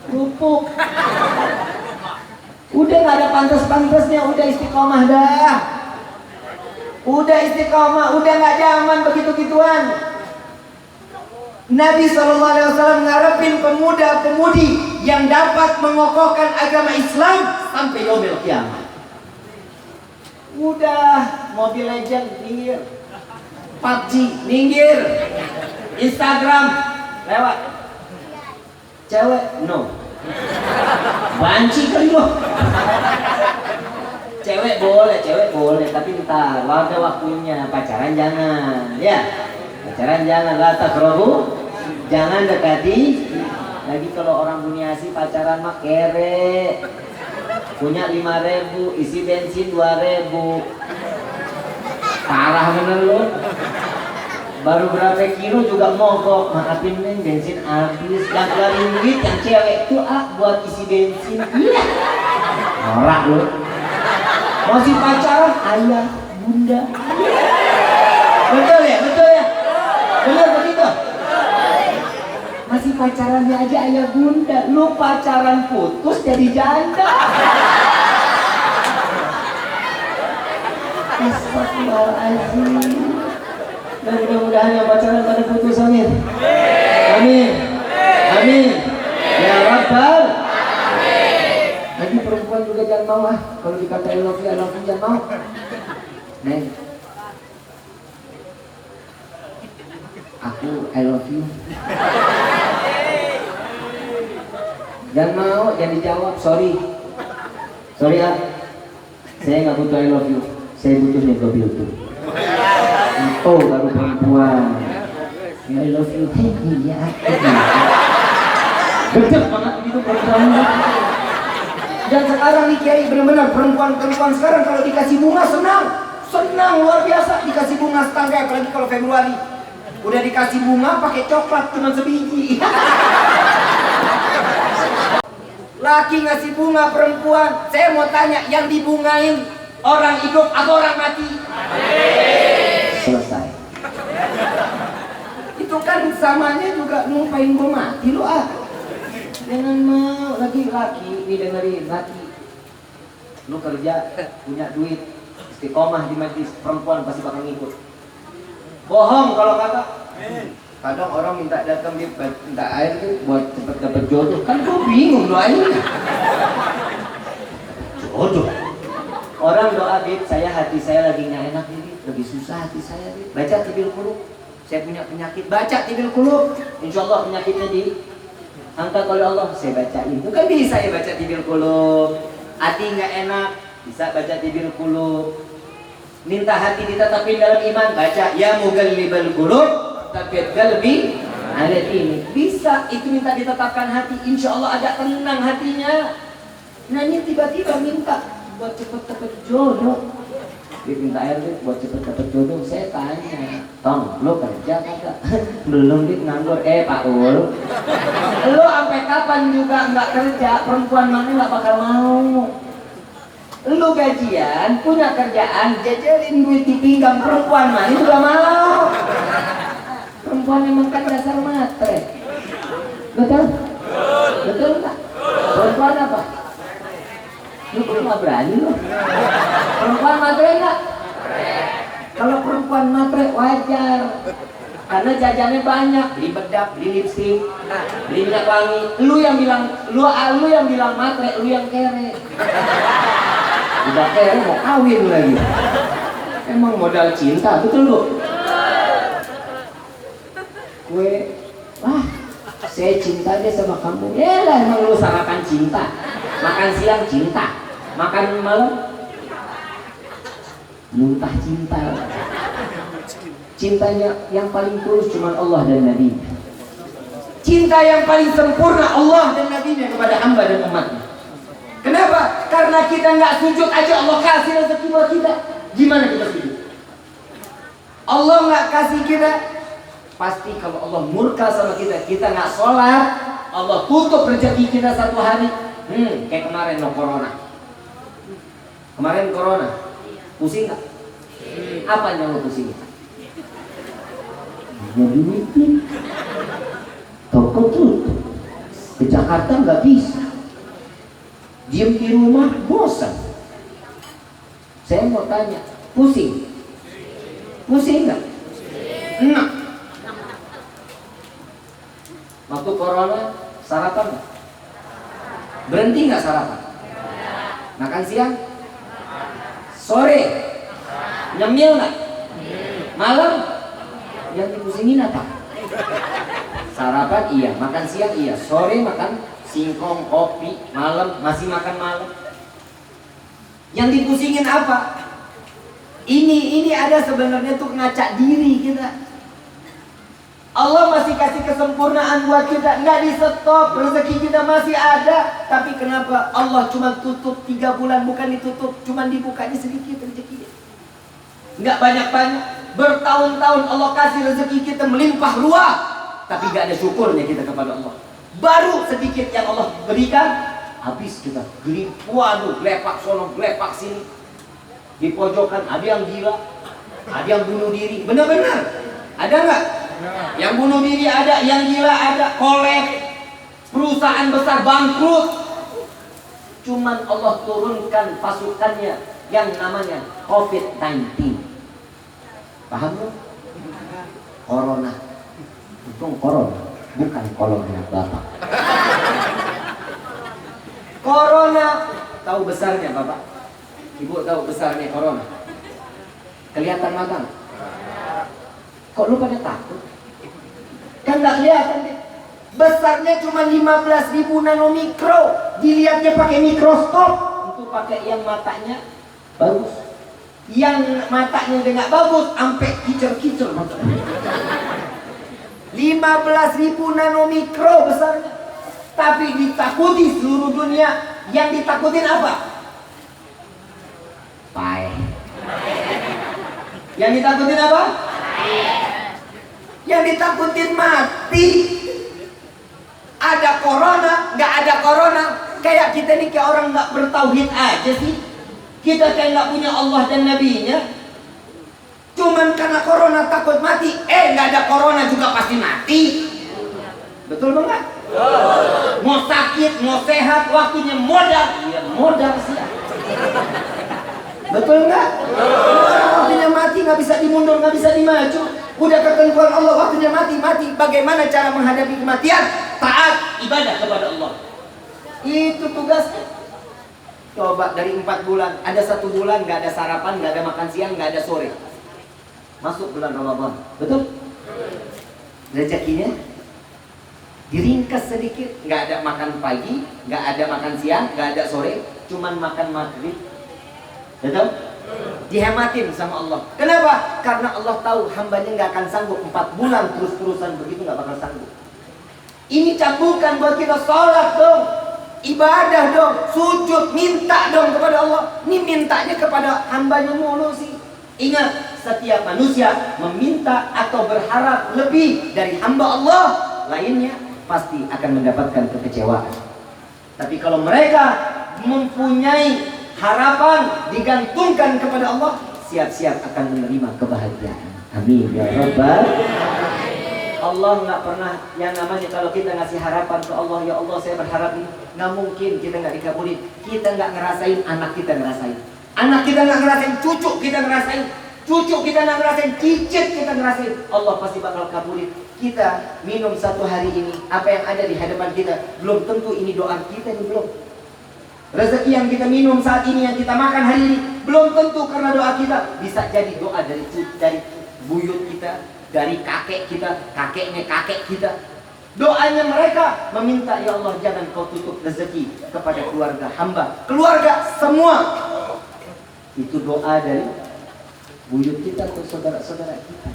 kerupuk. Udah gak ada pantas-pantasnya, udah istiqomah dah. Udah istiqomah, udah gak zaman begitu-gituan. Nabi SAW ngarepin pemuda-pemudi yang dapat mengokohkan agama Islam sampai yaumil kiamat. Udah, Mobile Legend minggir, PUBG minggir, Instagram lewat, cewek no, banci kali lo. Cewek boleh, tapi ntar ada waktunya. Pacaran jangan, ya. Pacaran jangan, la taqrabu, jangan dekati. Lagi kalau orang Buniasi pacaran mah kere. Punya 5.000, isi bensin 2.000. Parah bener lu. Baru berapa kilo juga mogok. Maafin neng, bensin habis. Yang keluarin duit yang cewek itu buat isi bensin. Iya. Norak lu. Masih pacaran ayah bunda. Betul ya? Benar begitu? Masih pacarannya aja ayah bunda. Lu pacaran putus jadi janda. Astagfirullahaladzim. Dan mudah-mudahan yang pacaran pada putus, amin. Amin. Ya Rabbal. Lagi perempuan juga jangan mau kalau dikata I love you jangan mau. Neng, aku I love you. Jangan mau, jangan dijawab, sorry ya. Saya nggak butuh I love you, saya butuh nyegobil tuh. Oh, baru perempuan. I love you, iya. Gede banget gitu perempuan. Dan sekarang nih Kiai benar-benar perempuan sekarang kalau dikasih bunga senang luar biasa. Dikasih bunga setangkai, apalagi kalau Februari. Udah dikasih bunga pakai coklat cuma sebiji. Laki ngasih bunga perempuan. Saya mau tanya, yang dibungain orang hidup atau orang mati? Selesai. Itu kan samanya juga numpain gua mati lu Jangan mau lagi laki, ini dengerin laki. Lu kerja, punya duit, istiqomah di majlis, perempuan pasti bakal ngikut. Bohong kalau kata. Kadang orang minta datang minta air buat cepet dapet jodoh. Kan gua bingung doanya. Jodoh. Orang doa, Bib, hati saya lagi nggak enak ini, lagi susah hati saya, Bib. Baca Tibil Qulub. Saya punya penyakit, baca Tibil Qulub. Insya Allah penyakitnya Angkat oleh Allah, saya bacain. Itu kan bisa ya baca tibil qulub. Hati nggak enak, bisa baca tibil qulub. Minta hati ditetapin dalam iman, baca ya mugallibal qulub tsabbit qalbi ala dinik. Bisa itu minta ditetapkan hati, insya Allah agak tenang hatinya. Nah ini tiba-tiba minta buat cepet-cepet jodoh. Dia minta air buat cepet-cepet jodoh. Saya tanya, Tong, lo kerja kagak? Belum, dit, nganggur. Pak Ul, lo sampai kapan juga nggak kerja? Perempuan mana nggak bakal mau? Lo gajian, punya kerjaan, jajalin duit di pinggang, perempuan mana juga mau? Perempuan memang kan dasar matre. Betul? Betul nggak? Perempuan apa? Lu nggak berani lo. Perempuan matre nggak? Kalau perempuan matre wajar, karena jajannya banyak, beli bedak, beli lipstik, beli minyak wangi. Lu yang bilang matre, lu yang kere. Udah kere mau kawin lagi. Emang modal cinta, betul lu? Saya cinta dia sama kamu. Lah emang lu sarapan cinta, makan siang cinta, makan malam muntah cinta. Cintanya yang paling tulus cuma Allah dan Nabi. Cinta yang paling sempurna Allah dan Nabi-Nya kepada hamba dan umatnya. Kenapa? Karena kita nggak sujud aja Allah kasih rezeki buat kita. Gimana kita sujud? Allah nggak kasih kita. Pasti kalau Allah murka sama kita, kita nggak sholat, Allah tutup rezeki kita satu hari. Kayak kemarin corona. Kemarin corona, pusing nggak? Apa yang lo pusing? Jadi meeting, toko tutup, ke Jakarta nggak bisa, diem di rumah bosan. Saya mau tanya, pusing? Pusing nggak? Enggak. Waktu corona sarapan nggak? Berhenti nggak sarapan? Makan siang? Sore? Nyemil nggak? Malam? Yang dipusingin apa? Sarapan iya, makan siang iya, sore makan singkong, kopi, malam masih makan malam. Yang dipusingin apa? Ini ada sebenarnya tuh ngacak diri kita. Allah masih kasih kesempurnaan buat kita, nggak di stop, rezeki kita masih ada. Tapi kenapa Allah cuma tutup 3 bulan, bukan ditutup, cuma dibukanya sedikit rezekinya, nggak banyak-banyak. Bertahun-tahun Allah kasih rezeki kita melimpah ruah, tapi nggak ada syukurnya kita kepada Allah. Baru sedikit yang Allah berikan, habis kita beli, waduh, glepak sono, glepak sini. Di pojokan ada yang gila, ada yang bunuh diri, benar-benar ada nggak? Yang bunuh diri ada, yang gila ada, kolek, perusahaan besar bangkrut. Cuman Allah turunkan pasukannya yang namanya COVID-19. Paham lo? Corona. Untung corona, bukan kolonnya Bapak. Corona, tahu besarnya Bapak? Ibu tahu besarnya corona? Kelihatan mata? Kok lu pada takut? Kan nggak kelihatan deh. Besarnya cuma 15.000 nanomikro. Dilihatnya pakai mikroskop. Untuk pakai yang matanya bagus. Yang matanya udah nggak bagus, sampai kicur-kicur matanya. 15.000 nanomikro besarnya. Tapi ditakuti seluruh dunia. Yang ditakutin apa? Pai. Yang ditakutin apa? Yang ditakutin mati. Ada corona, nggak ada corona. Kayak kita nih kayak orang nggak bertauhid aja sih. Kita kayak nggak punya Allah dan Nabi-Nya. Cuman karena corona takut mati. Nggak ada corona juga pasti mati. Betul banget? Mau sakit, mau sehat, waktunya modal. Iya modal sih. Betul nggak? Waktunya mati, nggak bisa dimundur, nggak bisa dimaju. Udah ketentuan Allah, waktunya mati. Bagaimana cara menghadapi kematian? Taat, ibadah kepada Allah. Itu tugasnya. Coba dari 4 bulan, ada 1 bulan nggak ada sarapan, nggak ada makan siang, nggak ada sore. Masuk bulan Ramadan, betul? Rezekinya Diringkas sedikit, nggak ada makan pagi, nggak ada makan siang, nggak ada sore, cuman makan maghrib. Betul? Dihematin sama Allah. Kenapa? Karena Allah tahu hambanya nggak akan sanggup 4 bulan terus-terusan begitu, nggak bakal sanggup. Ini cambukan buat kita, sholat dong, ibadah dong, sujud, minta dong kepada Allah. Ini mintanya kepada hambanya mulu sih. Ingat, setiap manusia meminta atau berharap lebih dari hamba Allah lainnya pasti akan mendapatkan kekecewaan. Tapi kalau mereka mempunyai harapan digantungkan kepada Allah, siap-siap akan menerima kebahagiaan. Amin ya Rabbal. Allah nggak pernah yang namanya kalau kita ngasih harapan ke Allah, ya Allah saya berharap ini, nggak mungkin kita nggak dikabulin. Kita nggak ngerasain, anak kita ngerasain, anak kita nggak ngerasain, cucu kita ngerasain, cucu kita nggak ngerasain, cicit kita ngerasain. Allah pasti bakal kabulin. Kita minum 1 hari ini, apa yang ada di hadapan kita belum tentu ini doa kita, ini belum. Rezeki yang kita minum saat ini, yang kita makan hari ini, belum tentu karena doa kita. Bisa jadi doa dari buyut kita, dari kakek kita, kakeknya kakek kita. Doanya mereka meminta, ya Allah jangan kau tutup rezeki kepada keluarga hamba, keluarga semua. Itu doa dari buyut kita atau saudara-saudara kita.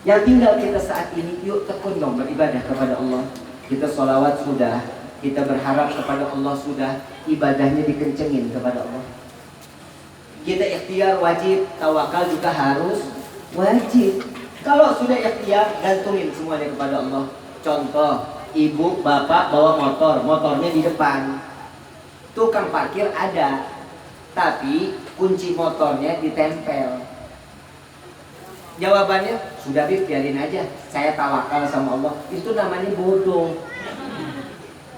Yang tinggal kita saat ini, yuk tekun dong beribadah kepada Allah. Kita sholawat sudah, kita berharap kepada Allah sudah, ibadahnya dikencengin kepada Allah. Kita ikhtiar wajib, tawakal juga harus wajib. Kalau sudah ikhtiar, gantungin semuanya kepada Allah. Contoh, ibu bapak bawa motor, motornya di depan, tukang parkir ada, tapi kunci motornya ditempel. Jawabannya, sudah Bib, biarin aja, saya tawakal sama Allah. Itu namanya bodoh.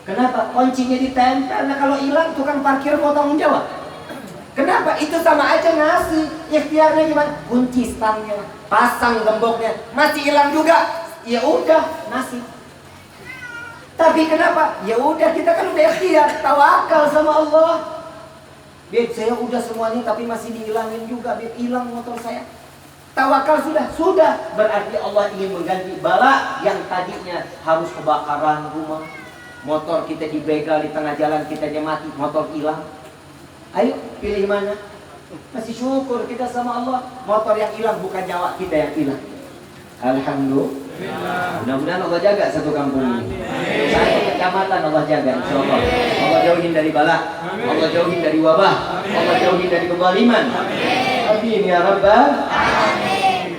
Kenapa? Kuncinya ditempel. Nah kalau hilang, tukang parkir mau tanggung jawab. Kenapa? Itu sama aja ngasih. Ikhtiarnya gimana? Kunci stangnya, pasang gemboknya, masih hilang juga. Ya udah, ngasih. Tapi kenapa? Ya udah, kita kan udah ikhtiar, tawakal sama Allah. Bib, saya udah semuanya tapi masih dihilangin juga. Bib, hilang motor saya. Tawakal sudah. Berarti Allah ingin mengganti bala yang tadinya harus kebakaran rumah. Motor kita dibegal di tengah jalan, kita mati, motor hilang. Ayo pilih mana? Masih syukur kita sama Allah. Motor yang hilang bukan nyawa kita yang hilang. Alhamdulillah. Mudah-mudahan Allah jaga satu kampung ini. Satu kecamatan Allah jaga, insyaallah. Allah jauhin dari bala, Allah jauhin dari wabah, Allah jauhin dari kezaliman. Amin ya Rabbal.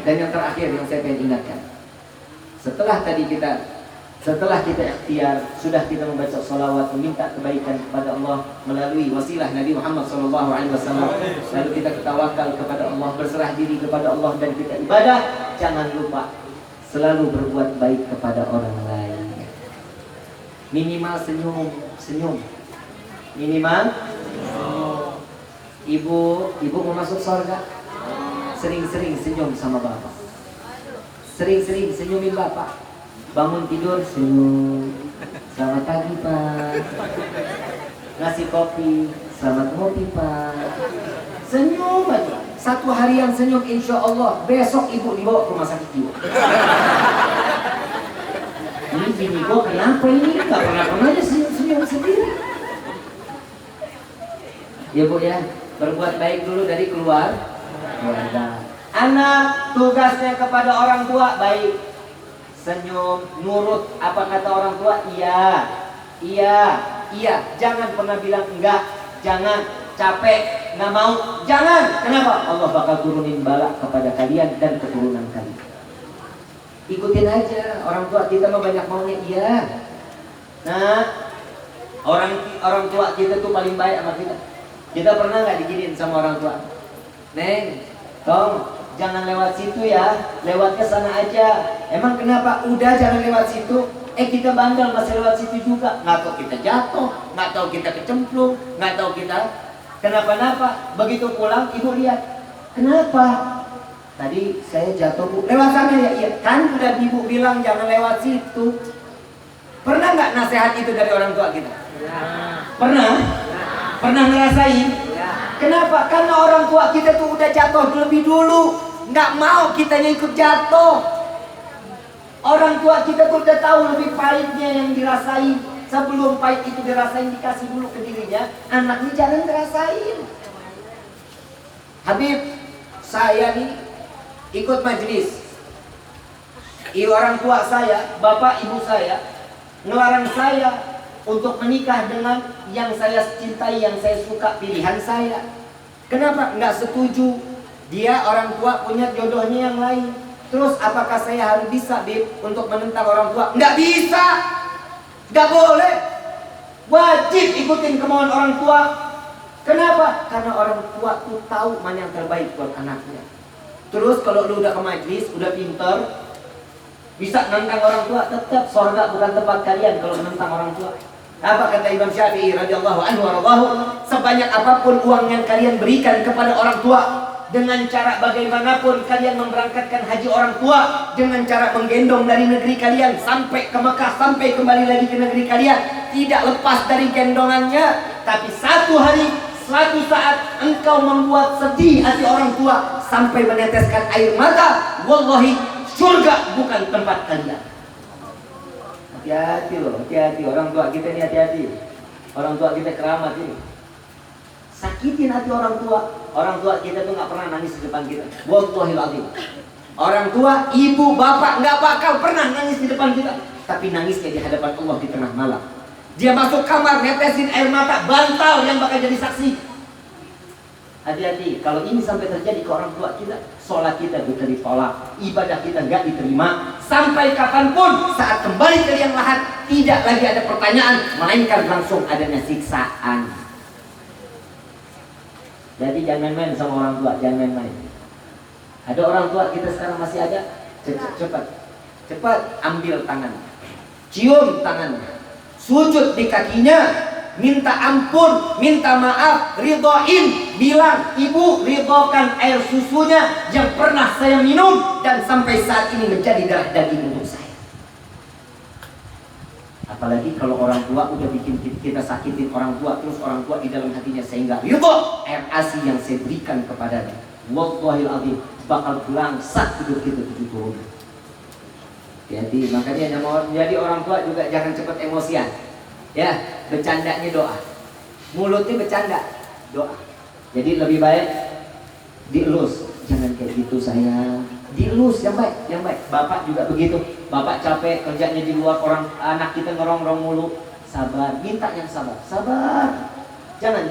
Dan yang terakhir yang saya ingin ingatkan, setelah kita ikhtiar, sudah kita membaca salawat, meminta kebaikan kepada Allah melalui wasilah Nabi Muhammad SAW, lalu kita tawakal kepada Allah, berserah diri kepada Allah, dan kita ibadah. Jangan lupa selalu berbuat baik kepada orang lain. Minimal senyum. Minimal. Ibu mau masuk surga, sering-sering senyum sama bapak. Sering-sering senyumin bapak. Bangun tidur senyum, selamat pagi Pak. Ngasih kopi, selamat ngopi Pak. Senyum aja. 1 harian senyum, insya Allah besok ibu dibawa ke rumah sakit jiwa. Ini bini gua kenapa ini? Gak pernah aja senyum sendiri. Ya Bu ya, berbuat baik dulu dari keluarga. Anak tugasnya kepada orang tua baik, senyum, nurut apa kata orang tua, iya. Jangan pernah bilang enggak, jangan, capek, nggak mau, jangan. Kenapa? Allah bakal turunin bala kepada kalian dan keturunan kalian. Ikutin aja orang tua kita mah banyak maunya, iya. Nah, orang tua kita tuh paling baik sama kita. Kita pernah nggak diginiin sama orang tua? Neng, Tom, jangan lewat situ ya, lewatnya sana aja. Emang kenapa? Udah jangan lewat situ. Kita bandel masih lewat situ juga. Nggak tahu kita jatuh, nggak tahu kita kecemplung, nggak tahu kita kenapa-napa. Begitu pulang, ibu lihat, kenapa? Tadi saya jatuh Bu. Lewat sana ya? Iya. Kan udah ibu bilang jangan lewat situ. Pernah nggak nasihat itu dari orang tua kita? Ya. Pernah? Pernah ngerasain? Ya. Kenapa? Karena orang tua kita tuh udah jatuh lebih dulu, nggak mau kitanya ikut jatuh. Orang tua kita tuh udah tahu lebih pahitnya yang dirasain. Sebelum pahit itu dirasain, dikasih dulu ke dirinya, anaknya jangan ngerasain. Habib, saya nih ikut majelis. Orang tua saya, bapak ibu saya ngelarang saya untuk menikah dengan yang saya cintai, yang saya suka, pilihan saya. Kenapa? Nggak setuju. Dia orang tua punya jodohnya yang lain. Terus apakah saya harus bisa, Bib, untuk menentang orang tua? Nggak bisa. Nggak boleh. Wajib ikutin kemauan orang tua. Kenapa? Karena orang tua tuh tahu mana yang terbaik buat anaknya. Terus kalau lu udah ke majlis, udah pinter, bisa nentang orang tua, tetap surga bukan tempat kalian kalau menentang orang tua. Apa kata Imam Syafi'i radhiyallahu anhu waradahu? Sebanyak apapun uang yang kalian berikan kepada orang tua, dengan cara bagaimanapun kalian memberangkatkan haji orang tua, dengan cara menggendong dari negeri kalian sampai ke Mekah, sampai kembali lagi ke negeri kalian, tidak lepas dari gendongannya. Tapi satu hari, suatu saat engkau membuat sedih hati orang tua sampai meneteskan air mata, wallahi surga bukan tempat kalian. Hati-hati loh, hati-hati. Orang tua kita ini hati-hati. Orang tua kita keramat ini. Sakitin hati orang tua. Orang tua kita tuh nggak pernah nangis di depan kita. Wallahil azim. Orang tua, ibu, bapak nggak bakal pernah nangis di depan kita. Tapi nangisnya di hadapan Allah di tengah malam. Dia masuk kamar, netesin air mata, bantal yang bakal jadi saksi. Hati-hati, kalau ini sampai terjadi ke orang tua kita, sholat kita bisa ditolak, ibadah kita nggak diterima, sampai kapanpun saat kembali ke liang lahat tidak lagi ada pertanyaan, melainkan langsung adanya siksaan. Jadi jangan main sama orang tua, jangan main-main. Ada orang tua kita sekarang masih ada, cepat ambil tangan, cium tangannya, sujud di kakinya, minta ampun, minta maaf, ridhoin, bilang, ibu ridhokan air susunya yang pernah saya minum dan sampai saat ini menjadi darah daging untuk saya. Apalagi kalau orang tua udah bikin kita sakitin orang tua, terus orang tua di dalam hatinya sehingga ridho air ASI yang saya berikan kepadanya, wallahil azim, bakal belangsak hidup kita 7 turun. Jadi makanya yang mau menjadi orang tua juga jangan cepat emosian. Ya, bercandanya doa. Mulutnya bercanda, doa. Jadi lebih baik dielus. Jangan kayak gitu sayang. Dielus yang baik, yang baik. Bapak juga begitu. Bapak capek kerjanya di luar, orang anak kita ngerong-rong mulu. Sabar, minta yang sabar. Sabar. Jangan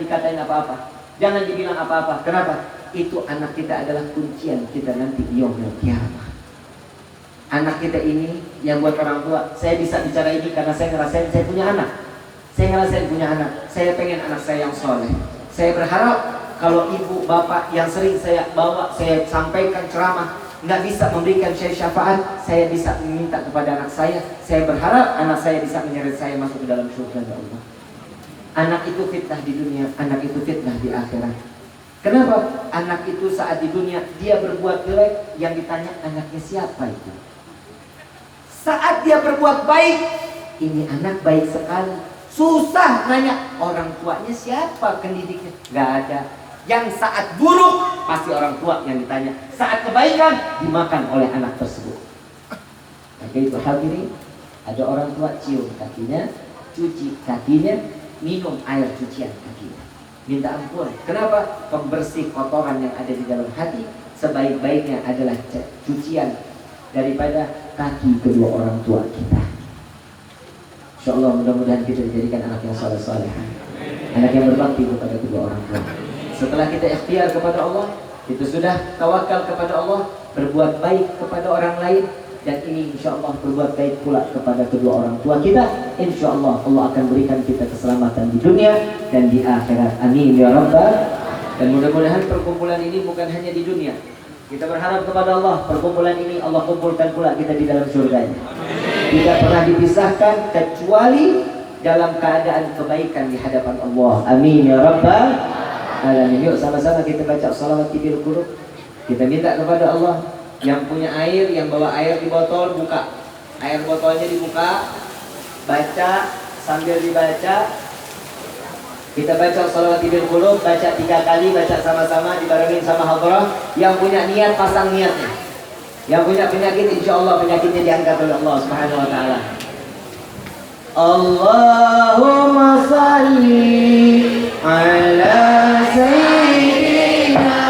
dikatain apa-apa. Jangan dibilang apa-apa. Kenapa? Itu anak kita adalah kuncian kita nanti di yaumil qiyamah. Anak kita ini yang buat orang tua, saya bisa bicara ini karena saya ngerasain saya punya anak. Saya ngerasain punya anak. Saya pengen anak saya yang soleh. Saya berharap kalau ibu bapak yang sering saya bawa, saya sampaikan ceramah, nggak bisa memberikan saya syafaat, saya bisa meminta kepada anak saya. Saya berharap anak saya bisa menyeret saya masuk ke dalam surga Allah. Anak itu fitnah di dunia, anak itu fitnah di akhirat. Kenapa? Anak itu saat di dunia dia berbuat jelek, yang ditanya anaknya siapa itu? Saat dia berbuat baik, ini anak baik sekali. Susah nanya orang tuanya siapa pendidiknya, nggak ada. Yang saat buruk pasti orang tua yang ditanya. Saat kebaikan dimakan oleh anak tersebut. Maka itu hadirin, ada orang tua cium kakinya, cuci kakinya, minum air cucian kakinya, minta ampun. Kenapa? Pembersih kotoran yang ada di dalam hati sebaik-baiknya adalah cucian daripada kaki kedua orang tua kita. InsyaAllah mudah-mudahan kita dijadikan anak yang saleh-saleh, anak yang berbakti kepada kedua orang tua. Setelah kita ikhtiar kepada Allah, kita sudah tawakal kepada Allah, berbuat baik kepada orang lain, dan ini insyaAllah berbuat baik pula kepada kedua orang tua kita. InsyaAllah Allah akan berikan kita keselamatan di dunia dan di akhirat. Amin ya Rabbal. Dan mudah-mudahan perkumpulan ini bukan hanya di dunia. Kita berharap kepada Allah, perkumpulan ini Allah kumpulkan pula kita di dalam surganya. Tidak pernah dipisahkan kecuali dalam keadaan kebaikan di hadapan Allah. Amin ya Rabbal alamin. Yuk sama-sama kita baca shalawat bil qulub. Kita minta kepada Allah, yang punya air, yang bawa air di botol, buka. Air botolnya dibuka, baca sambil dibaca. Kita baca shalawat bil qulub, baca 3 kali, baca sama-sama dibarengin sama hadrah. Yang punya niat pasang niatnya. Yang punya penyakit insya Allah penyakitnya diangkat oleh Allah Subhanahu wa taala. Allahumma salli ala sayyidina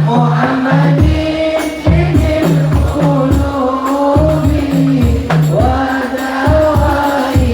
Muhammadin fil qulubi wa dawaiha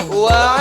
Wa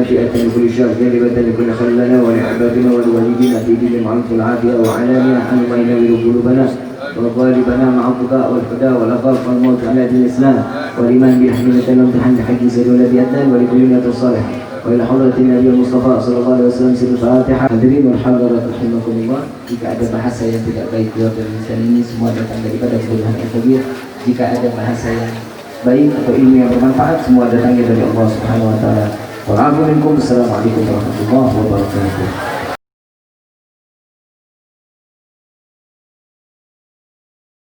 نافئة لكل شر جالبة لكل خير لنا ولأحبابنا ولوالدينا في دين المعروف والعافية وعلانية حنما ينور قلوبنا وغالبنا مع القضاء والهدى والعفاف والموت على دين الإسلام والإيمان بالحميمة الامتحان بحق سيد ولد أدنان ولكل نية الصالحة وإلى حضرة النبي المصطفى صلى الله عليه وسلم سر الفاتحة. Hadirin wal hadirat rahimakumullah, jika ada bahasa yang tidak baik keluar dari lisan ini semua datang daripada kebodohan yang kabir. Jika ada bahasa yang baik atau ilmu yang bermanfaat semua datangnya dari Allah Subhanahu wa taala. Assalamualaikum warahmatullahi wabarakatuh.